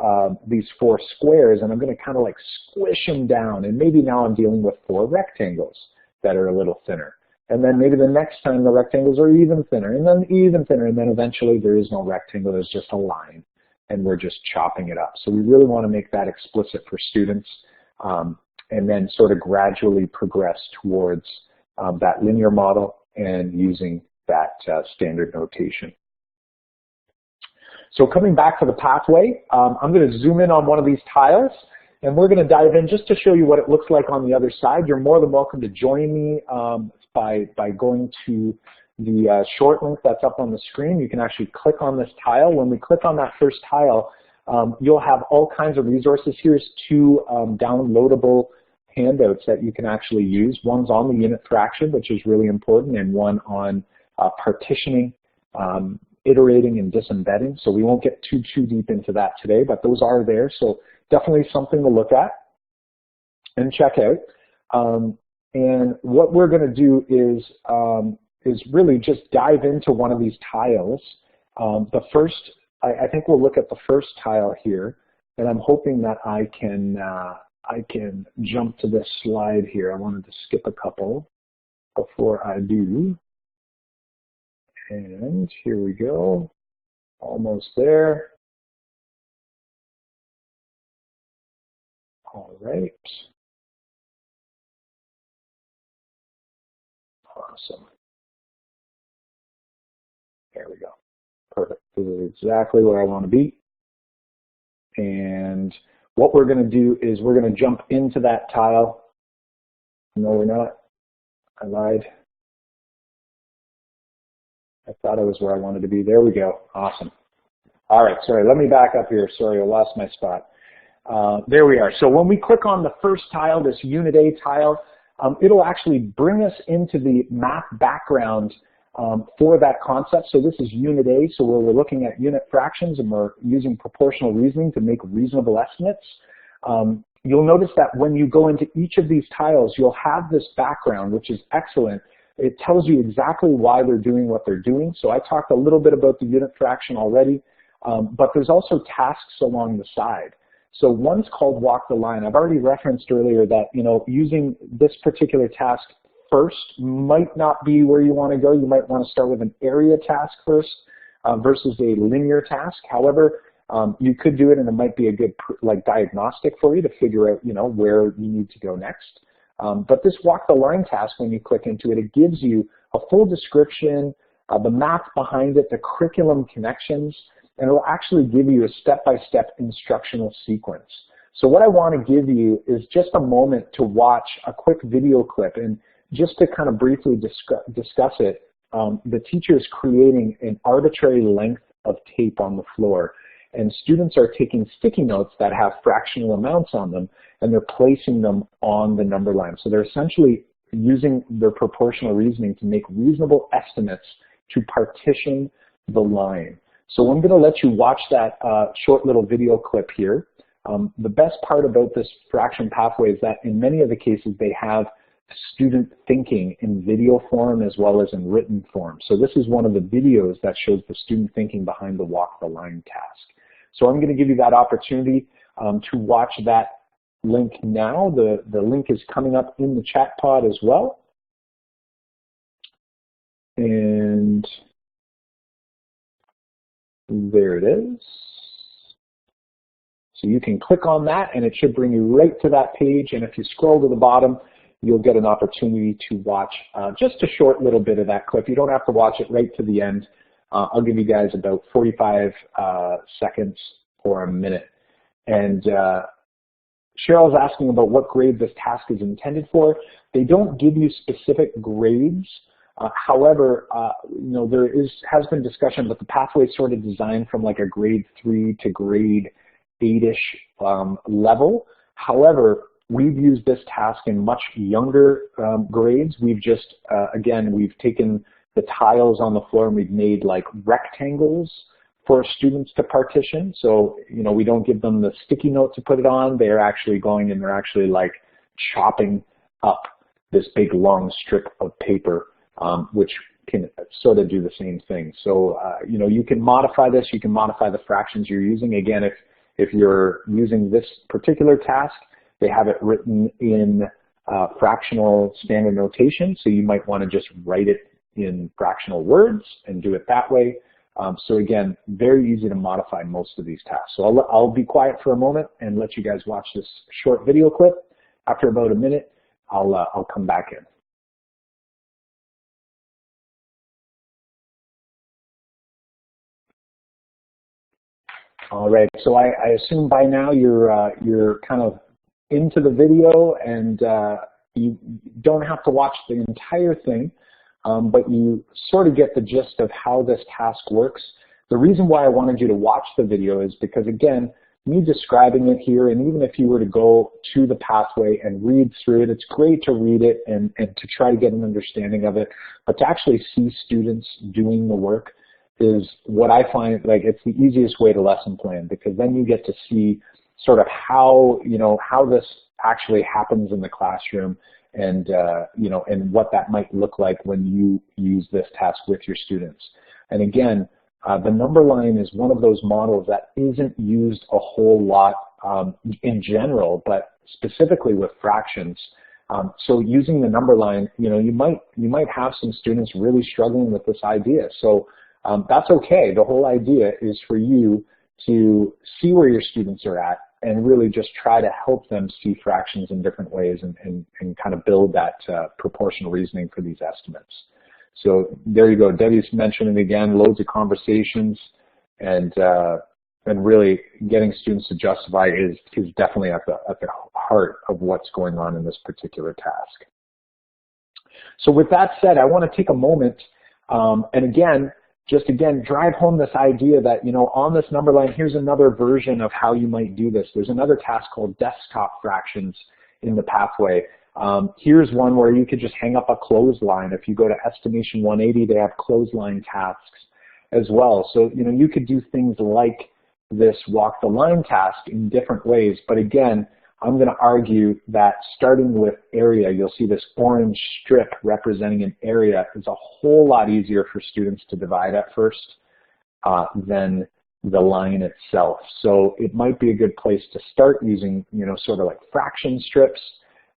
squares, and I'm going to kind of like squish them down. And maybe now I'm dealing with 4 rectangles that are a little thinner. And then maybe the next time the rectangles are even thinner, and then even thinner, and then eventually there is no rectangle, there's just a line, and we're just chopping it up. So we really want to make that explicit for students, and then sort of gradually progress towards that linear model and using that standard notation. So coming back to the pathway, I'm going to zoom in on one of these tiles, and we're going to dive in just to show you what it looks like on the other side. You're more than welcome to join me by going to the short link that's up on the screen. You can actually click on this tile. When we click on that first tile, you'll have all kinds of resources. Here's 2 downloadable handouts that you can actually use. One's on the unit fraction, which is really important, and one on partitioning, iterating, and disembedding. So we won't get too deep into that today, but those are there. So definitely something to look at and check out. And what we're going to do is is really just dive into one of these tiles. The first, I think we'll look at the first tile here, and I'm hoping that I can jump to this slide here. I wanted to skip a couple before I do. And here we go, almost there. All right. Awesome. There we go. Perfect. This is exactly where I want to be. And what we're going to do is we're going to jump into that tile. No, we're not. I lied. I thought I was where I wanted to be. There we go. Awesome. All right. Sorry. Let me back up here. Sorry, I lost my spot. There we are. So when we click on the first tile, this Unit A tile, it'll actually bring us into the math background for that concept. So this is Unit A, so where we're looking at unit fractions and we're using proportional reasoning to make reasonable estimates. You'll notice that when you go into each of these tiles, you'll have this background, which is excellent. It tells you exactly why they're doing what they're doing. So I talked a little bit about the unit fraction already, but there's also tasks along the side. So one's called walk the line. I've already referenced earlier that, you know, using this particular task first might not be where you want to go. You might want to start with an area task first versus a linear task. However, you could do it, and it might be a good diagnostic for you to figure out, you know, where you need to go next. But this walk the line task, when you click into it, it gives you a full description, the math behind it, the curriculum connections, and it will actually give you a step-by-step instructional sequence. So what I want to give you is just a moment to watch a quick video clip, and just to kind of briefly discuss it, the teacher is creating an arbitrary length of tape on the floor, and students are taking sticky notes that have fractional amounts on them, and they're placing them on the number line. So they're essentially using their proportional reasoning to make reasonable estimates to partition the line. So I'm going to let you watch that short little video clip here. The best part about this fraction pathway is that in many of the cases they have student thinking in video form as well as in written form. So this is one of the videos that shows the student thinking behind the walk the line task. So I'm going to give you that opportunity to watch that link now. The link is coming up in the chat pod as well. And there it is. So you can click on that and it should bring you right to that page. And if you scroll to the bottom, you'll get an opportunity to watch just a short little bit of that clip. You don't have to watch it right to the end. I'll give you guys about 45 seconds or a minute. And Cheryl's asking about what grade this task is intended for. They don't give you specific grades. However, you know, there has been discussion that the pathway is sort of designed from like a grade 3 to grade 8-ish level. However, we've used this task in much younger grades. We've just, again, we've taken the tiles on the floor and we've made like rectangles for students to partition. So, you know, we don't give them the sticky note to put it on. They're actually going and they're actually like chopping up this big long strip of paper, which can sort of do the same thing. So, you know, you can modify this. You can modify the fractions you're using. Again, if you're using this particular task, they have it written in fractional standard notation, so you might want to just write it in fractional words and do it that way. So again, very easy to modify most of these tasks. So I'll be quiet for a moment and let you guys watch this short video clip. After about a minute, I'll come back in. All right, so I assume by now you're kind of into the video, and you don't have to watch the entire thing, but you sort of get the gist of how this task works. The reason why I wanted you to watch the video is because, again, me describing it here, and even if you were to go to the pathway and read through it, it's great to read it and to try to get an understanding of it, but to actually see students doing the work is what I find, like, it's the easiest way to lesson plan, because then you get to see sort of how, you know, how this actually happens in the classroom, and you know, and what that might look like when you use this task with your students. And again, the number line is one of those models that isn't used a whole lot in general, but specifically with fractions. So using the number line, you know, you might have some students really struggling with this idea. So that's okay. The whole idea is for you to see where your students are at and really just try to help them see fractions in different ways and kind of build that proportional reasoning for these estimates. So there you go. Debbie's mentioning again, loads of conversations, and really getting students to justify is definitely at the heart of what's going on in this particular task. So with that said, I want to take a moment and again, drive home this idea that, you know, on this number line, here's another version of how you might do this. There's another task called desktop fractions in the pathway. Here's one where you could just hang up a clothesline. If you go to Estimation 180, they have clothesline tasks as well. So, you know, you could do things like this walk the line task in different ways. But again, I'm going to argue that starting with area, you'll see this orange strip representing an area is a whole lot easier for students to divide at first than the line itself. So it might be a good place to start using, you know, sort of like fraction strips,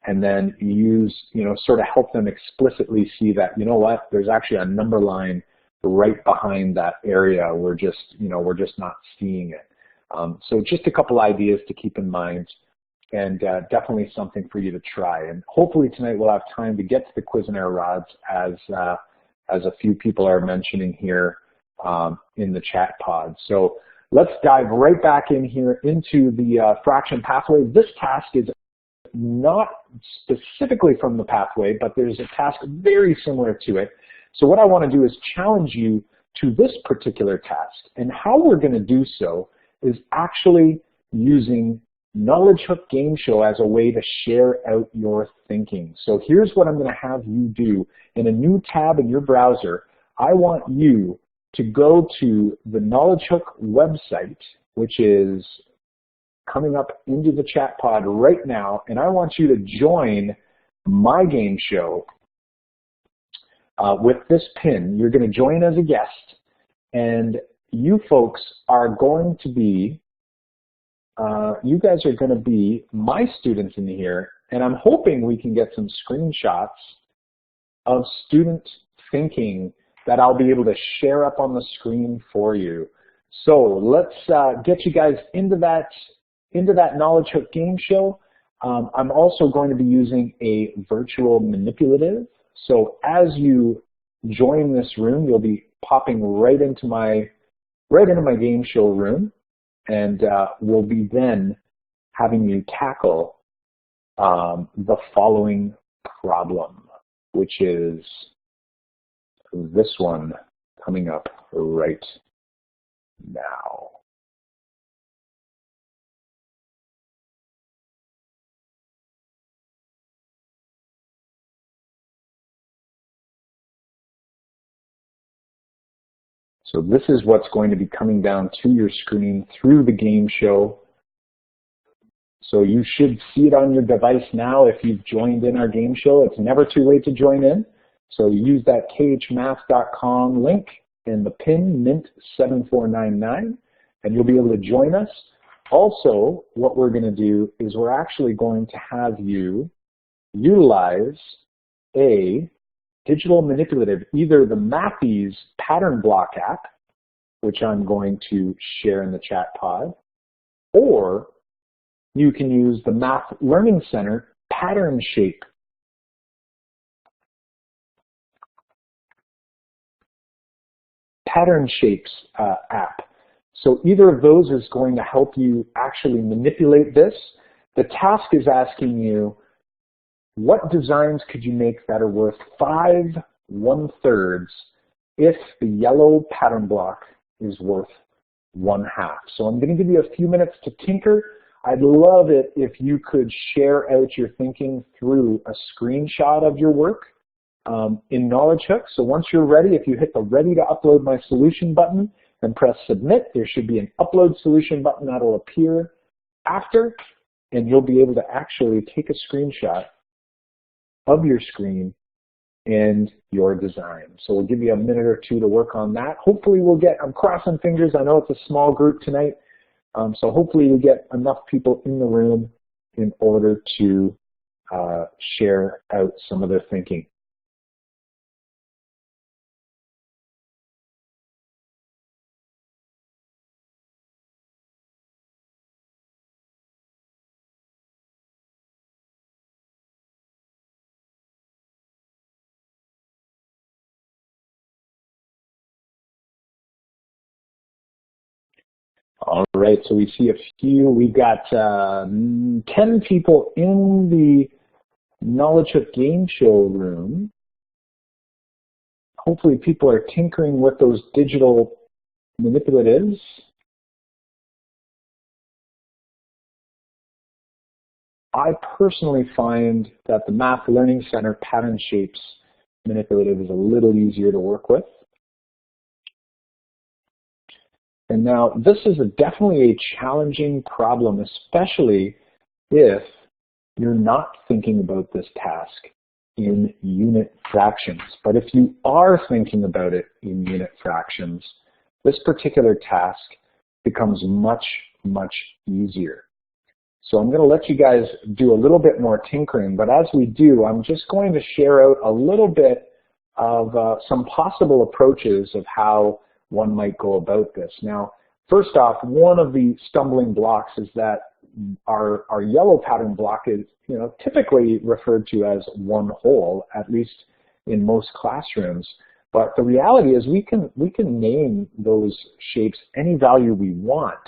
and then use, you know, sort of help them explicitly see that, you know what, there's actually a number line right behind that area. We're just not seeing it. So just a couple ideas to keep in mind, and definitely something for you to try. And hopefully tonight we'll have time to get to the quiz and error rods as a few people are mentioning here in the chat pod. So let's dive right back in here into the fraction pathway. This task is not specifically from the pathway, but there's a task very similar to it. So what I want to do is challenge you to this particular task. And how we're going to do so is actually using Knowledge Hook Game Show as a way to share out your thinking. So here's what I'm going to have you do. In a new tab in your browser, I want you to go to the Knowledge Hook website, which is coming up into the chat pod right now, and I want you to join my game show with this pin. You're going to join as a guest, and you folks are going to be, you guys are going to be my students in here, and I'm hoping we can get some screenshots of student thinking that I'll be able to share up on the screen for you. So let's get you guys into that Knowledge Hook game show. I'm also going to be using a virtual manipulative. So as you join this room, you'll be popping right into my game show room, and we'll be then having you tackle the following problem, which is this one coming up right now. So this is what's going to be coming down to your screen through the game show. So you should see it on your device now if you've joined in our game show. It's never too late to join in. So use that khmath.com link in the pin mint7499, and you'll be able to join us. Also, what we're going to do is we're actually going to have you utilize a digital manipulative, either the Mathies pattern block app, which I'm going to share in the chat pod, or you can use the Math Learning Center pattern shape. Pattern shapes app. So either of those is going to help you actually manipulate this. The task is asking you, what designs could you make that are worth 5 1/3 if the yellow pattern block is worth 1/2? So I'm going to give you a few minutes to tinker. I'd love it if you could share out your thinking through a screenshot of your work in Knowledge Hook. So once you're ready, if you hit the Ready to Upload My Solution button and press Submit, there should be an Upload Solution button that will appear after, and you'll be able to actually take a screenshot of your screen and your design. So we'll give you a minute or two to work on that. Hopefully we'll get, I'm crossing fingers, I know it's a small group tonight, so hopefully we get enough people in the room in order to share out some of their thinking. All right, so we see a few. We've got 10 people in the Knowledge of Game Show room. Hopefully people are tinkering with those digital manipulatives. I personally find that the Math Learning Center Pattern Shapes manipulative is a little easier to work with. And now this is definitely a challenging problem, especially if you're not thinking about this task in unit fractions. But if you are thinking about it in unit fractions, this particular task becomes much, much easier. So I'm going to let you guys do a little bit more tinkering, but as we do, I'm just going to share out a little bit of some possible approaches of how one might go about this. Now, first off, one of the stumbling blocks is that our yellow pattern block is, typically referred to as one whole, at least in most classrooms. But the reality is we can name those shapes any value we want,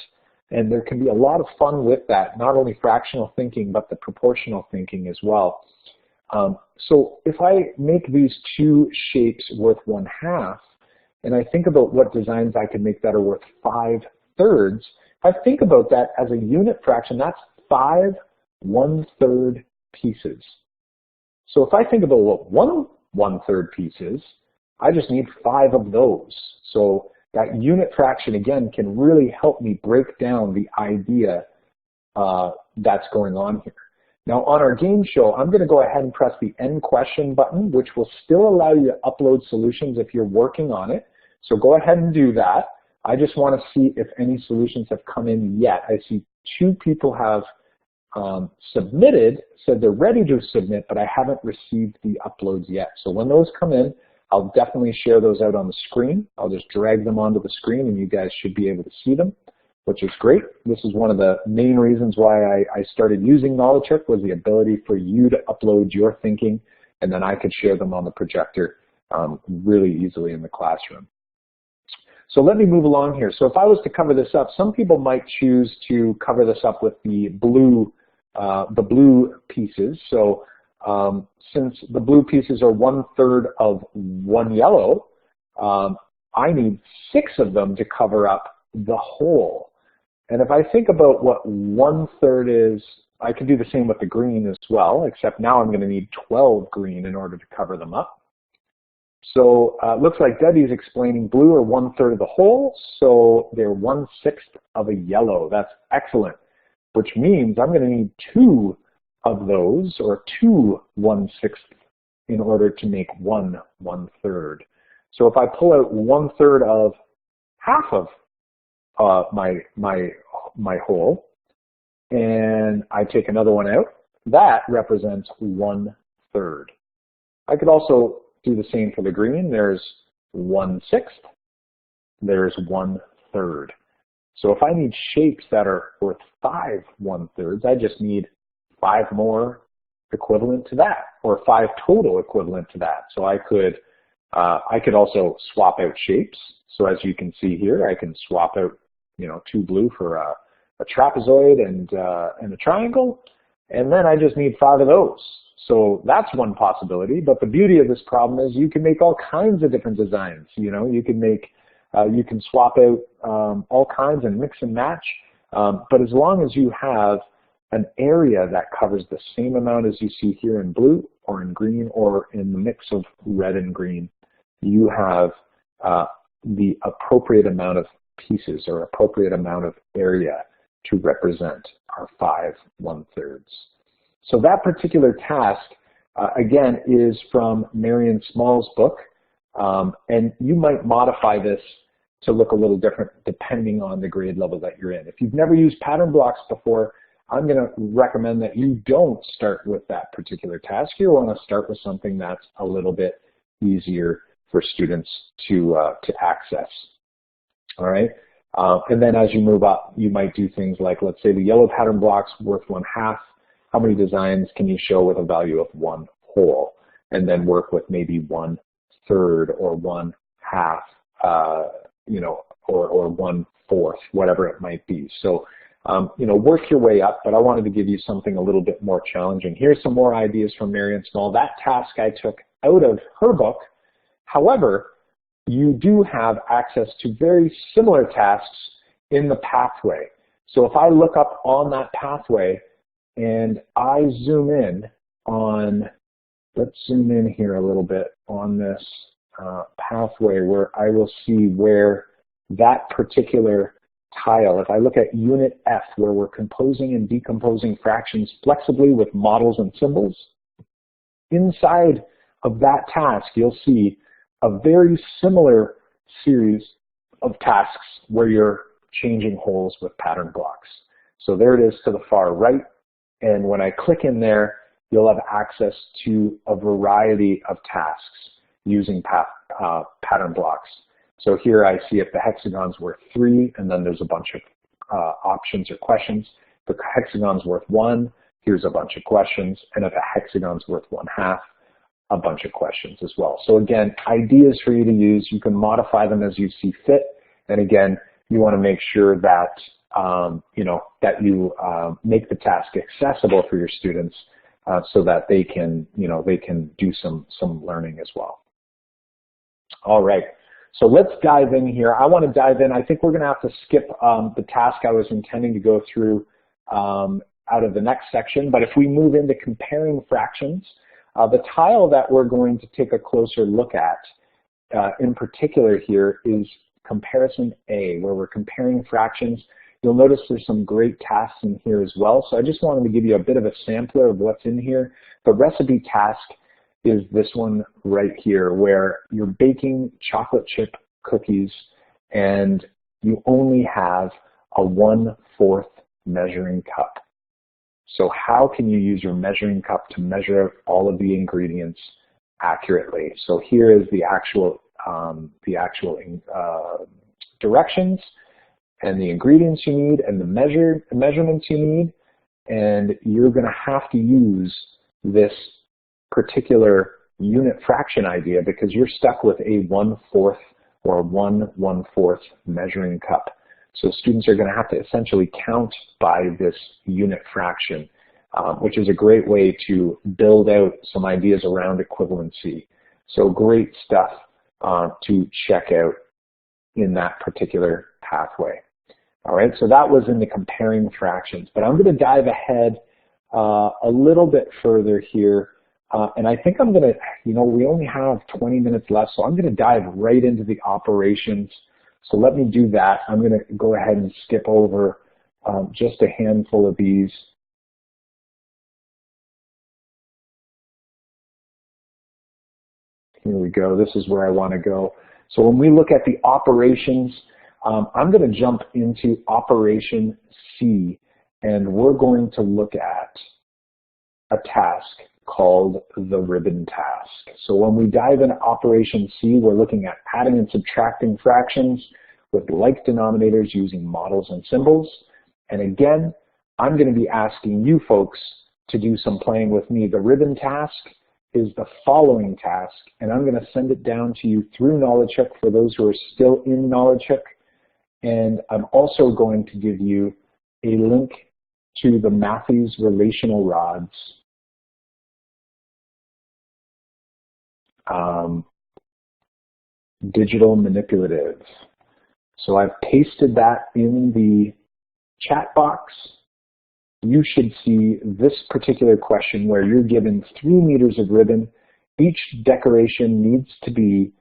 and there can be a lot of fun with that, not only fractional thinking, but the proportional thinking as well. So if I make these two shapes worth 1/2, and I think about what designs I can make that are worth 5/3, if I think about that as a unit fraction, that's 5 1/3 pieces. So if I think about what 1 1/3 piece is, I just need 5 of those. So that unit fraction, again, can really help me break down the idea that's going on here. Now on our game show, I'm going to go ahead and press the end question button, which will still allow you to upload solutions if you're working on it. So go ahead and do that. I just want to see if any solutions have come in yet. I see 2 people have submitted, said they're ready to submit, but I haven't received the uploads yet. So when those come in, I'll definitely share those out on the screen. I'll just drag them onto the screen and you guys should be able to see them, which is great. This is one of the main reasons why I started using Knowledge Hook, was the ability for you to upload your thinking, and then I could share them on the projector really easily in the classroom. So let me move along here. So if I was to cover this up, some people might choose to cover this up with the blue pieces. So since the blue pieces are 1/3 of one yellow, I need 6 of them to cover up the whole. And if I think about what 1/3 is, I can do the same with the green as well, except now I'm going to need 12 green in order to cover them up. So it looks like Debbie's explaining blue are 1/3 of the whole, so they're 1/6 of a yellow. That's excellent, which means I'm going to need 2 of those, or 2 1/6 in order to make 1 1/3. So if I pull out 1/3 of half of my whole, and I take another one out, that represents 1/3. I could also do the same for the green. There's 1/6. There's 1/3. So if I need shapes that are worth 5 1/3, I just need 5 more equivalent to that, or 5 total equivalent to that. So I could also swap out shapes. So as you can see here, I can swap out 2 blue for a trapezoid and a triangle, and then I just need 5 of those. So that's one possibility. But the beauty of this problem is you can make all kinds of different designs. You can swap out all kinds and mix and match. But as long as you have an area that covers the same amount as you see here in blue or in green or in the mix of red and green, you have the appropriate amount of pieces or appropriate amount of area to represent our 5 1/3. So that particular task again, is from Marian Small's book, and you might modify this to look a little different depending on the grade level that you're in. If you've never used pattern blocks before, I'm going to recommend that you don't start with that particular task. You want to start with something that's a little bit easier for students to access. All right, and then as you move up, you might do things like, let's say the yellow pattern block's worth 1/2. How many designs can you show with a value of 1 whole? And then work with maybe 1/3 or 1/2, you know, or 1/4, whatever it might be. So, you know, work your way up, but I wanted to give you something a little bit more challenging. Here's some more ideas from Marian Small. That task I took out of her book. However, you do have access to very similar tasks in the pathway. So if I look up on that pathway and I zoom in on, let's zoom in here a little bit on this pathway where I will see where that particular tile, if I look at Unit F, where we're composing and decomposing fractions flexibly with models and symbols, inside of that task, you'll see a very similar series of tasks where you're changing wholes with pattern blocks. So there it is to the far right. And when I click in there, you'll have access to a variety of tasks using pattern blocks. So here I see if the hexagon's worth 3, and then there's a bunch of options or questions. If the hexagon's worth 1, here's a bunch of questions. And if a hexagon's worth 1/2, a bunch of questions as well. So again, ideas for you to use. You can modify them as you see fit. And again, you want to make sure that you know, that you make the task accessible for your students so that they can, you know, they can do some learning as well. All right. So let's dive in here. I want to dive in. I think we're going to have to skip the task I was intending to go through out of the next section. But if we move into comparing fractions, the tile that we're going to take a closer look at in particular here is comparison A, where we're comparing fractions. You'll notice there's some great tasks in here as well. So I just wanted to give you a bit of a sampler of what's in here. The recipe task is this one right here, where you're baking chocolate chip cookies and you only have a 1/4 measuring cup. So how can you use your measuring cup to measure all of the ingredients accurately? So here is the actual directions and the ingredients you need and the measurements you need, and you're going to have to use this particular unit fraction idea because you're stuck with a 1/4 or 1/1/4 measuring cup. So students are going to have to essentially count by this unit fraction, which is a great way to build out some ideas around equivalency. So great stuff to check out in that particular pathway. All right, so that was in the comparing fractions, but I'm going to dive ahead a little bit further here. And I think I'm going to, you know, we only have 20 minutes left, so I'm going to dive right into the operations. So let me do that. I'm going to go ahead and skip over just a handful of these. Here we go. This is where I want to go. So when we look at the operations, I'm going to jump into Operation C, and we're going to look at a task called the ribbon task. So when we dive into Operation C, we're looking at adding and subtracting fractions with like denominators using models and symbols. And again, I'm going to be asking you folks to do some playing with me. The ribbon task is the following task, and I'm going to send it down to you through Knowledge Hook for those who are still in Knowledge Hook. And I'm also going to give you a link to the Matthews relational rods digital manipulative. So I've pasted that in the chat box. You should see this particular question where you're given 3 meters of ribbon. Each decoration needs to be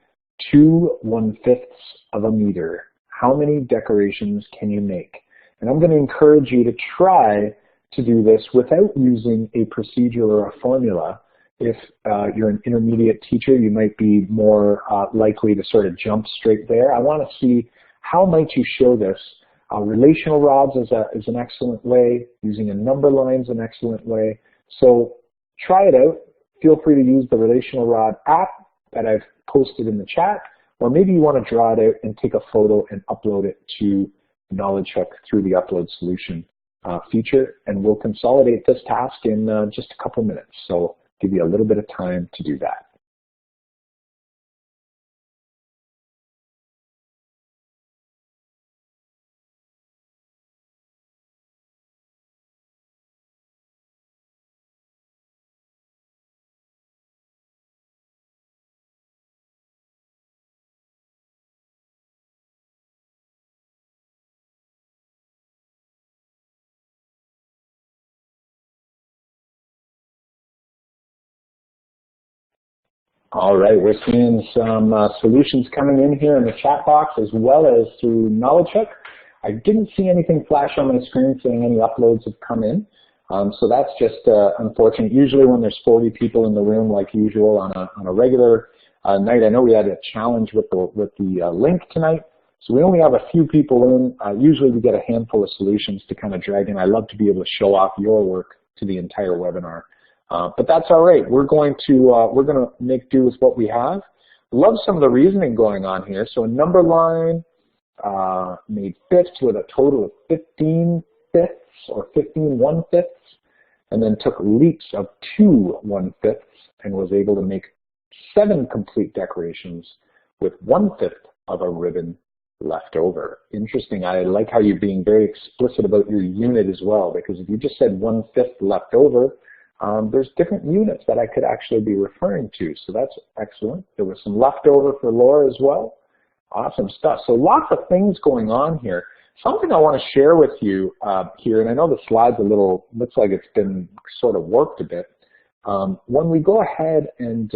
2 1/5 of a meter. How many decorations can you make? And I'm going to encourage you to try to do this without using a procedure or a formula. if you're an intermediate teacher, you might be more likely to sort of jump straight there. I want to see how might you show this. Relational rods is an excellent way. Using a number line is an excellent way. So try it out. Feel free to use the relational rod app that I've posted in the chat, or maybe you want to draw it out and take a photo and upload it to Knowledge Hook through the Upload Solution feature, and we'll consolidate this task in just a couple minutes. So give you a little bit of time to do that. All right, we're seeing some solutions coming in here in the chat box as well as through Knowledge Hook. I didn't see anything flash on my screen saying any uploads have come in, so that's just unfortunate. Usually when there's 40 people in the room, like usual on a regular night, I know we had a challenge with the link tonight, so we only have a few people in. Usually we get a handful of solutions to kind of drag in. I love to be able to show off your work to the entire webinar. But that's all right. We're going to make do with what we have. Love some of the reasoning going on here. So a number line made fifths with a total of 15 fifths or 15 1/5, and then took leaps of 2 1/5 and was able to make 7 complete decorations with 1/5 of a ribbon left over. Interesting. I like how you're being very explicit about your unit as well, because if you just said 1/5 left over, there's different units that I could actually be referring to, so that's excellent. There was some leftover for Laura as well. Awesome stuff. So lots of things going on here. Something I want to share with you here, and I know the slide's a little, looks like it's been sort of worked a bit. When we go ahead and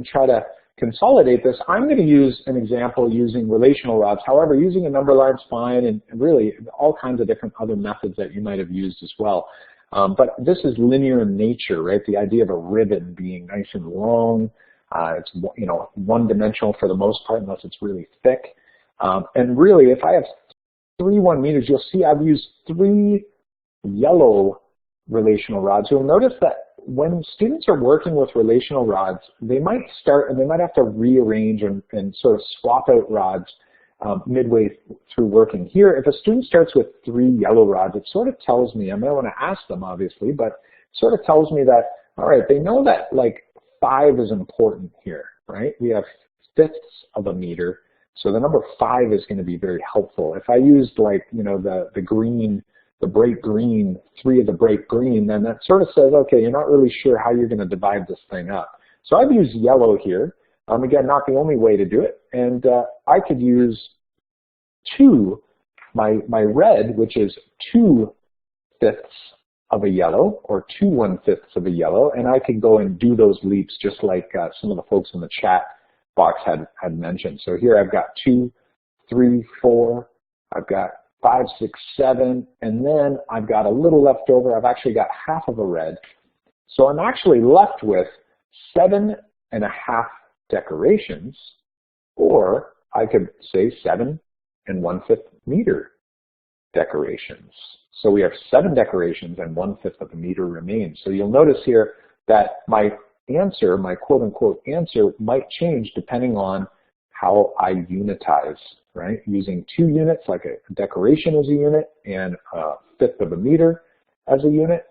try to consolidate this, I'm going to use an example using relational rods. However, using a number line's fine, and really all kinds of different other methods that you might have used as well. But this is linear in nature, right? The idea of a ribbon being nice and long. It's, you know, one-dimensional for the most part, unless it's really thick. And really, if I have 3 1-meters, you'll see I've used 3 yellow relational rods. You'll notice that when students are working with relational rods, they might start and they might have to rearrange and sort of swap out rods midway through working. Here, if a student starts with 3 yellow rods, it sort of tells me, I might want to ask them obviously, but it sort of tells me that, all right, they know that like 5 is important here, right? We have fifths of a meter, so the number 5 is going to be very helpful. If I used like, you know, the green, the bright green, 3 of the bright green, then that sort of says, okay, you're not really sure how you're going to divide this thing up. So I've used yellow here. Again, not the only way to do it. And I could use 2, my red, which is 2 fifths of a yellow, or 2 1/5 of a yellow, and I can go and do those leaps just like some of the folks in the chat box had mentioned. So here I've got 2, 3, 4, I've got 5, 6, 7, and then I've got a little left over. I've actually got half of a red. So I'm actually left with 7 1/2 decorations, or I could say 7 1/5 meter decorations. So we have 7 decorations and 1/5 of a meter remains. So you'll notice here that my answer, my quote-unquote answer, might change depending on how I unitize, right? Using 2 units, like a decoration as a unit, and 1/5 of a meter as a unit.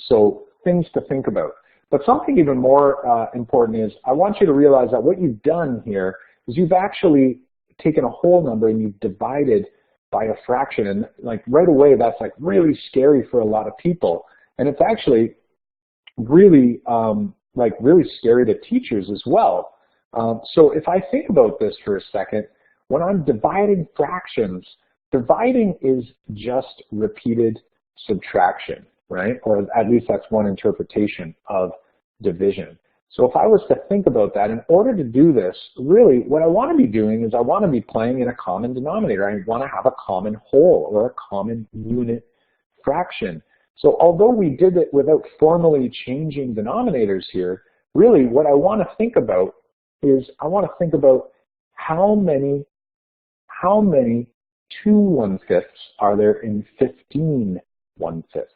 So things to think about. But something even more important is I want you to realize that what you've done here is you've actually taken a whole number and you've divided by a fraction. And like right away, that's like really scary for a lot of people. And it's actually really, really scary to teachers as well. So if I think about this for a second, when I'm dividing fractions, dividing is just repeated subtraction, right? Or at least that's one interpretation of division. So if I was to think about that, in order to do this, really what I want to be doing is I want to be playing in a common denominator. I want to have a common whole or a common unit fraction. So although we did it without formally changing denominators here, really what I want to think about is I want to think about how many 2 1/5 are there in 15 1/5?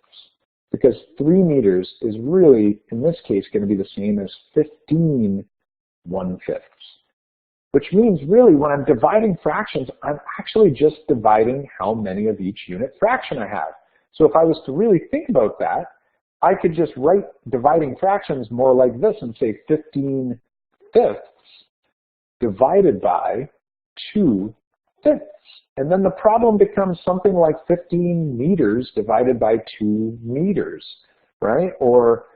Because 3 meters is really, in this case, going to be the same as 15 1/5. Which means really when I'm dividing fractions, I'm actually just dividing how many of each unit fraction I have. So if I was to really think about that, I could just write dividing fractions more like this and say 15/5 divided by 2/5. And then the problem becomes something like 15 meters divided by 2 meters, right? Or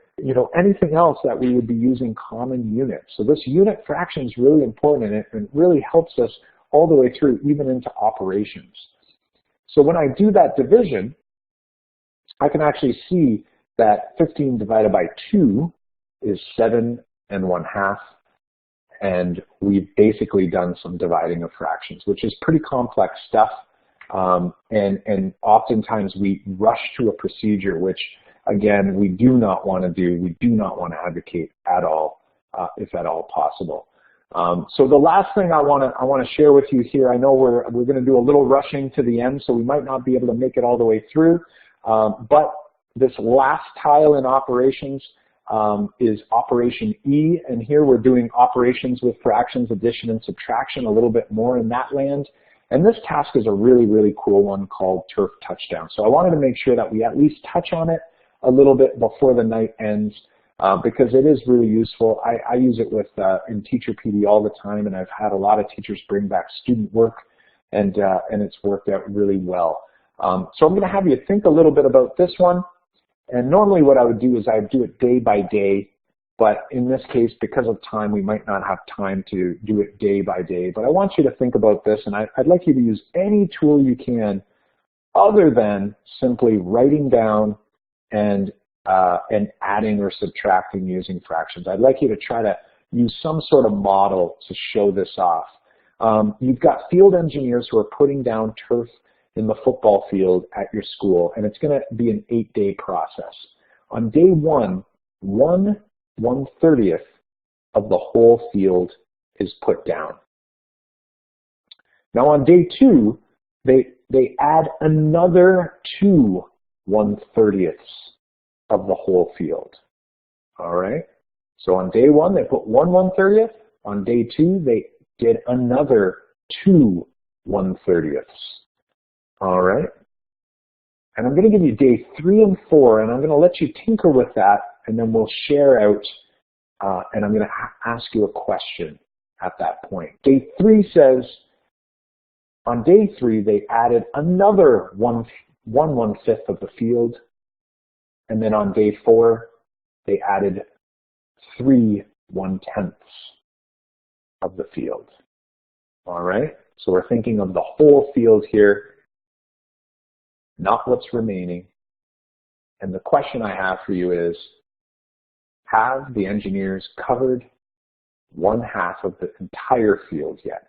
anything else that we would be using common units. So this unit fraction is really important, and it really helps us all the way through, even into operations. So when I do that division, I can actually see that 15 divided by 2 is 7 1/2, and we've basically done some dividing of fractions, which is pretty complex stuff, and oftentimes we rush to a procedure, which again, we do not want to do, we do not want to advocate at all, if at all possible. So the last thing I want to share with you here, I know we're going to do a little rushing to the end, so we might not be able to make it all the way through, but this last tile in operations is operation E, and here we're doing operations with fractions, addition and subtraction, a little bit more in that land. And this task is a really, really cool one called Turf Touchdown. So I wanted to make sure that we at least touch on it a little bit before the night ends, because it is really useful. I use it with in Teacher PD all the time, and I've had a lot of teachers bring back student work, and it's worked out really well. So I'm going to have you think a little bit about this one. And normally what I would do is I'd do it day by day, but in this case, because of time, we might not have time to do it day by day. But I want you to think about this, and I'd like you to use any tool you can other than simply writing down and adding or subtracting using fractions. I'd like you to try to use some sort of model to show this off. You've got field engineers who are putting down turf in the football field at your school, and it's going to be an 8-day process. On day 1, 1/130th of the whole field is put down. Now on day 2, they add another 2 1/30ths of the whole field. All right. So on day 1, they put 1 1/30th. On day 2, they did another 2 1/30ths. All right. And I'm going to give you day 3 and 4, and I'm going to let you tinker with that, and then we'll share out, and I'm going to ask you a question at that point. Day 3 says, on day 3, they added another 1 1/5 of the field, and then on day 4, they added 3 1/10 of the field. All right, so we're thinking of the whole field here, not what's remaining. And the question I have for you is, have the engineers covered 1/2 of the entire field yet?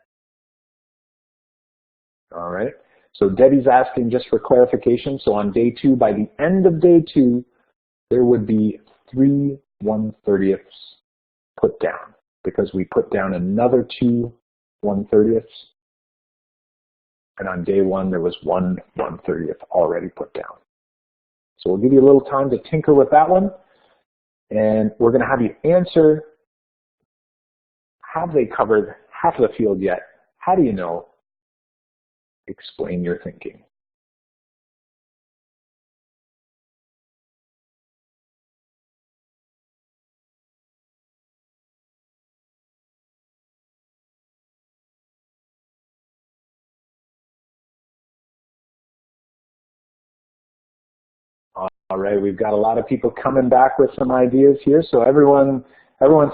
All right, so Debbie's asking just for clarification. So on day 2, by the end of day 2, there would be 3 1/30ths put down, because we put down another 2 1/30ths. And on day 1, there was 1 1/30th already put down. So we'll give you a little time to tinker with that one. And we're going to have you answer, have they covered half of the field yet? How do you know? Explain your thinking. All right, we've got a lot of people coming back with some ideas here. So everyone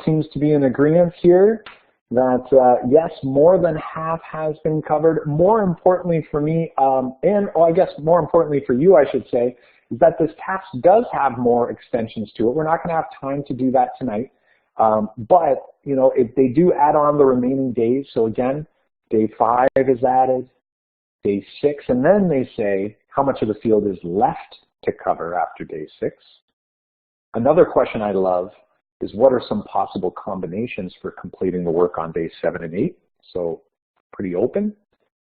seems to be in agreement here that yes, more than half has been covered. More importantly for me, and I guess more importantly for you, I should say, is that this task does have more extensions to it. We're not going to have time to do that tonight, but if they do add on the remaining days. So again, day 5 is added, day 6, and then they say how much of the field is left to cover after day 6. Another question I love is what are some possible combinations for completing the work on day 7 and 8? So pretty open.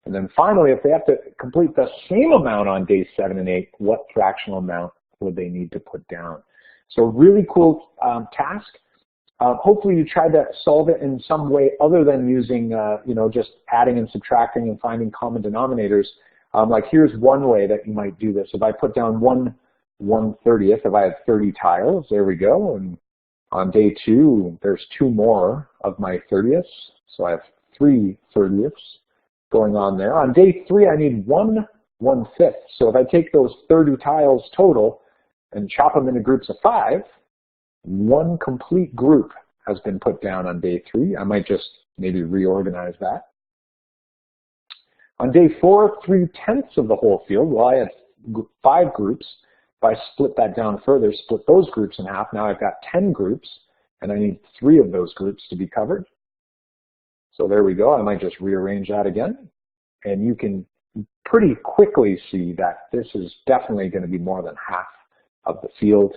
And then finally, if they have to complete the same amount on day 7 and 8, what fractional amount would they need to put down? So really cool task. Hopefully you try to solve it in some way other than using, just adding and subtracting and finding common denominators. Like here's one way that you might do this. If I put down 1/30th, if I have 30 tiles, there we go. And on day 2, there's 2 more of my 30ths. So I have 3 30ths going on there. On day 3, I need 1/5. So if I take those 30 tiles total and chop them into groups of 5, 1 complete group has been put down on day 3. I might just maybe reorganize that. On day 4, 3/10 of the whole field. Well, I had 5 groups. If I split that down further, split those groups in half, now I've got 10 groups, and I need 3 of those groups to be covered. So there we go. I might just rearrange that again. And you can pretty quickly see that this is definitely going to be more than half of the field.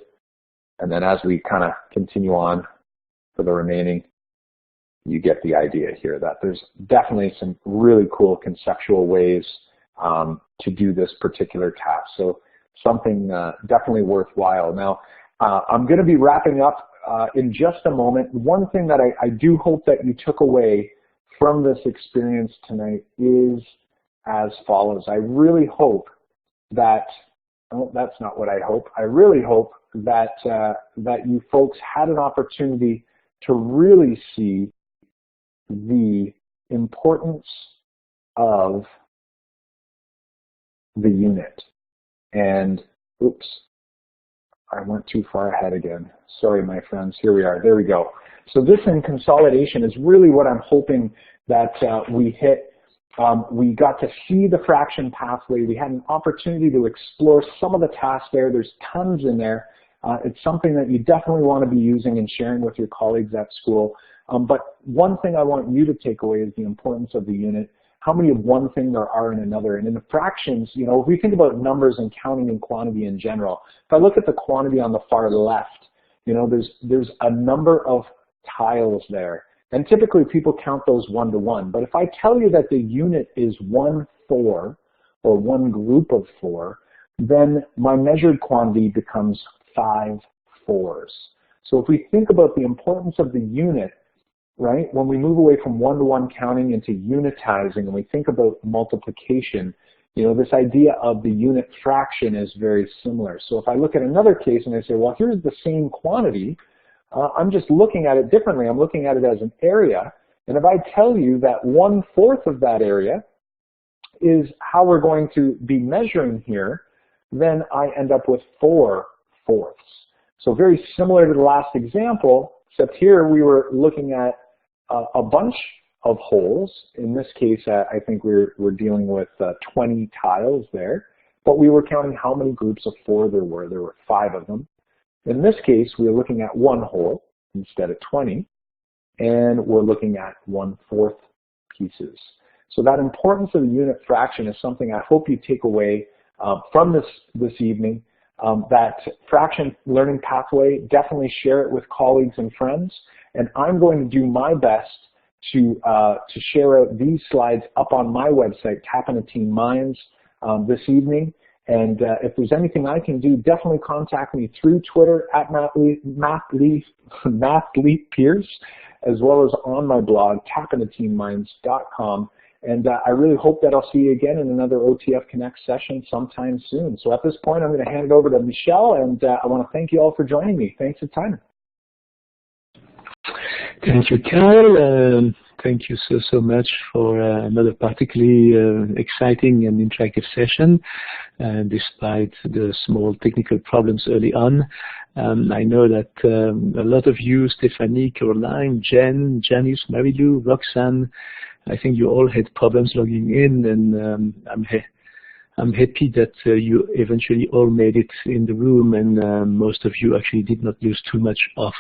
And then as we kind of continue on for the remaining, you get the idea here that there's definitely some really cool conceptual ways to do this particular task. So something definitely worthwhile. Now, I'm going to be wrapping up in just a moment. One thing that I do hope that you took away from this experience tonight is as follows. I really hope that, oh, that's not what I hope. I really hope that, that you folks had an opportunity to really see the importance of the unit. And, oops, I went too far ahead again. Sorry, my friends. Here we are. There we go. So this in consolidation is really what I'm hoping that we hit. We got to see the fraction pathway. We had an opportunity to explore some of the tasks there. There's tons in there. It's something that you definitely want to be using and sharing with your colleagues at school. But one thing I want you to take away is the importance of the unit. How many of one thing there are in another. And in the fractions, you know, if we think about numbers and counting and quantity in general, if I look at the quantity on the far left, you know, there's a number of tiles there. And typically people count those 1 to 1. But if I tell you that the unit is 1/4 or one group of 4, then my measured quantity becomes 5 4s. So if we think about the importance of the unit, right, when we move away from 1 to 1 counting into unitizing and we think about multiplication, you know, this idea of the unit fraction is very similar. So if I look at another case and I say, well, here's the same quantity, I'm just looking at it differently. I'm looking at it as an area. And if I tell you that 1/4 of that area is how we're going to be measuring here, then I end up with 4/4. So very similar to the last example, except here we were looking at a bunch of holes. In this case, I think we're dealing with 20 tiles there, but we were counting how many groups of 4 there were. There were 5 of them. In this case, we're looking at 1 hole instead of 20, and we're looking at 1/4 pieces. So that importance of the unit fraction is something I hope you take away from this evening. That fraction learning pathway, definitely share it with colleagues and friends. And I'm going to do my best to share out these slides up on my website, Tap into Teen Minds, this evening. And if there's anything I can do, definitely contact me through Twitter at MathLeapPeers, as well as on my blog, tapintoteenminds.com. And I really hope that I'll see you again in another OTF Connect session sometime soon. So at this point, I'm going to hand it over to Michelle, and I want to thank you all for joining me. Thanks for time. Thank you, Kyle. Thank you so much for another particularly exciting and interactive session, despite the small technical problems early on. I know that a lot of you, Stephanie, Caroline, Jen, Janice, Marilou, Roxanne, I think you all had problems logging in, and I'm happy that you eventually all made it in the room, and most of you actually did not lose too much of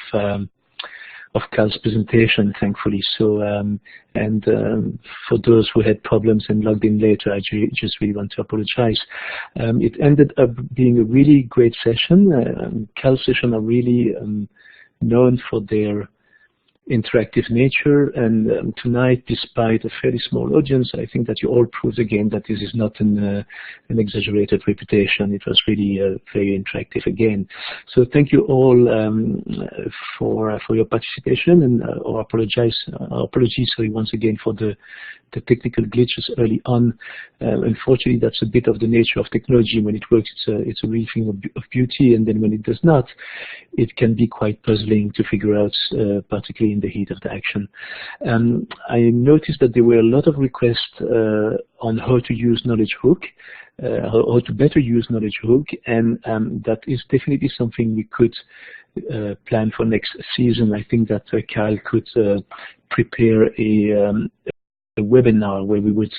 Cal's presentation, thankfully. So, for those who had problems and logged in later, I just really want to apologize. It ended up being a really great session. Cal's sessions are really known for their interactive nature, and tonight, despite a fairly small audience, I think that you all proved again that this is not an exaggerated reputation. It was really very interactive again. So thank you all for your participation, and our apologies once again for the technical glitches early on. Unfortunately, that's a bit of the nature of technology. When it works, it's a real thing of beauty, and then when it does not, it can be quite puzzling to figure out, particularly in the heat of the action. I noticed that there were a lot of requests on how to use Knowledge Hook, how to better use Knowledge Hook, and that is definitely something we could plan for next season. I think that Cal could prepare a webinar where we would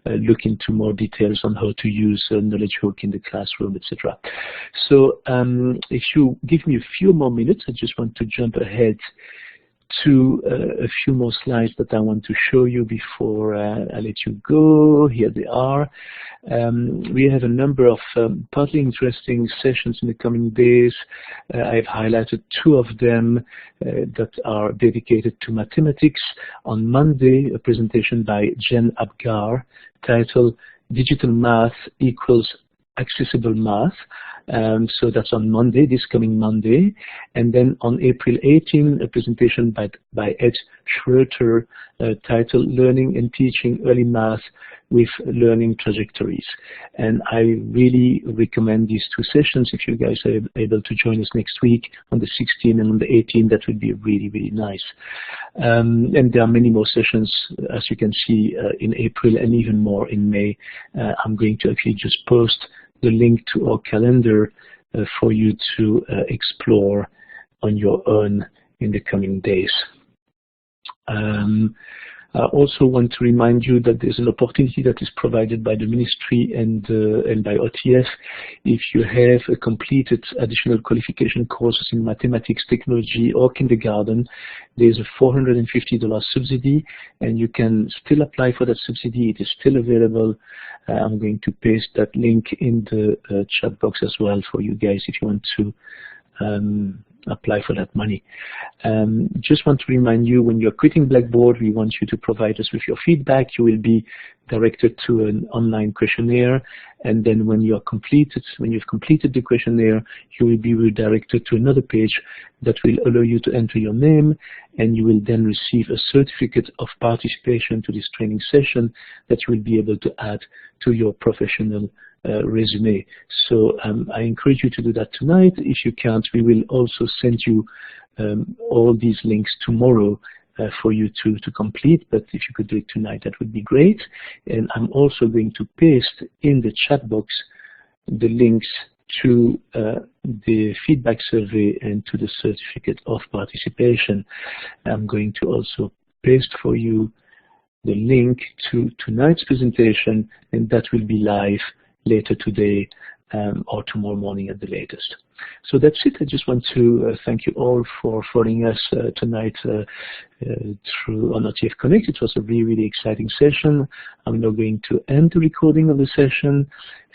look into more details on how to use Knowledge Hook in the classroom, etc. So if you give me a few more minutes, I just want to jump ahead to a few more slides that I want to show you before I let you go. Here they are. We have a number of partly interesting sessions in the coming days. I've highlighted two of them that are dedicated to mathematics. On Monday, a presentation by Jen Abgar titled Digital Math Equals Accessible Math. So that's on Monday, this coming Monday. And then on April 18, a presentation by Ed Schroeter titled Learning and Teaching Early Math with Learning Trajectories. And I really recommend these two sessions. If you guys are able to join us next week on the 16th and on the 18th, that would be really, really nice. And there are many more sessions, as you can see, in April and even more in May. I'm going to actually just post the link to our calendar for you to explore on your own in the coming days. I also want to remind you that there's an opportunity that is provided by the ministry and by OTF. If you have completed additional qualification courses in mathematics, technology, or kindergarten, there's a $450 subsidy, and you can still apply for that subsidy. It is still available. I'm going to paste that link in the chat box as well for you guys if you want to apply for that money. Just want to remind you, when you're quitting Blackboard, we want you to provide us with your feedback. You will be directed to an online questionnaire, and then when you've completed the questionnaire, you will be redirected to another page that will allow you to enter your name, and you will then receive a certificate of participation to this training session that you will be able to add to your professional resume. So I encourage you to do that tonight. If you can't, we will also send you all these links tomorrow for you to complete, but if you could do it tonight, that would be great. And I'm also going to paste in the chat box the links to the feedback survey and to the certificate of participation. I'm going to also paste for you the link to tonight's presentation, and that will be live later today or tomorrow morning at the latest. So that's it. I just want to thank you all for following us tonight through on OTF Connect. It was a really, really exciting session. I'm now going to end the recording of the session.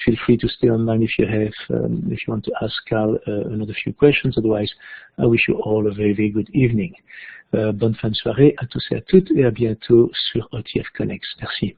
Feel free to stay online if you want to ask Cal another few questions. Otherwise, I wish you all a very, very good evening. Bonne fin de soirée à tous et à toutes, et à bientôt sur OTF Connect. Merci.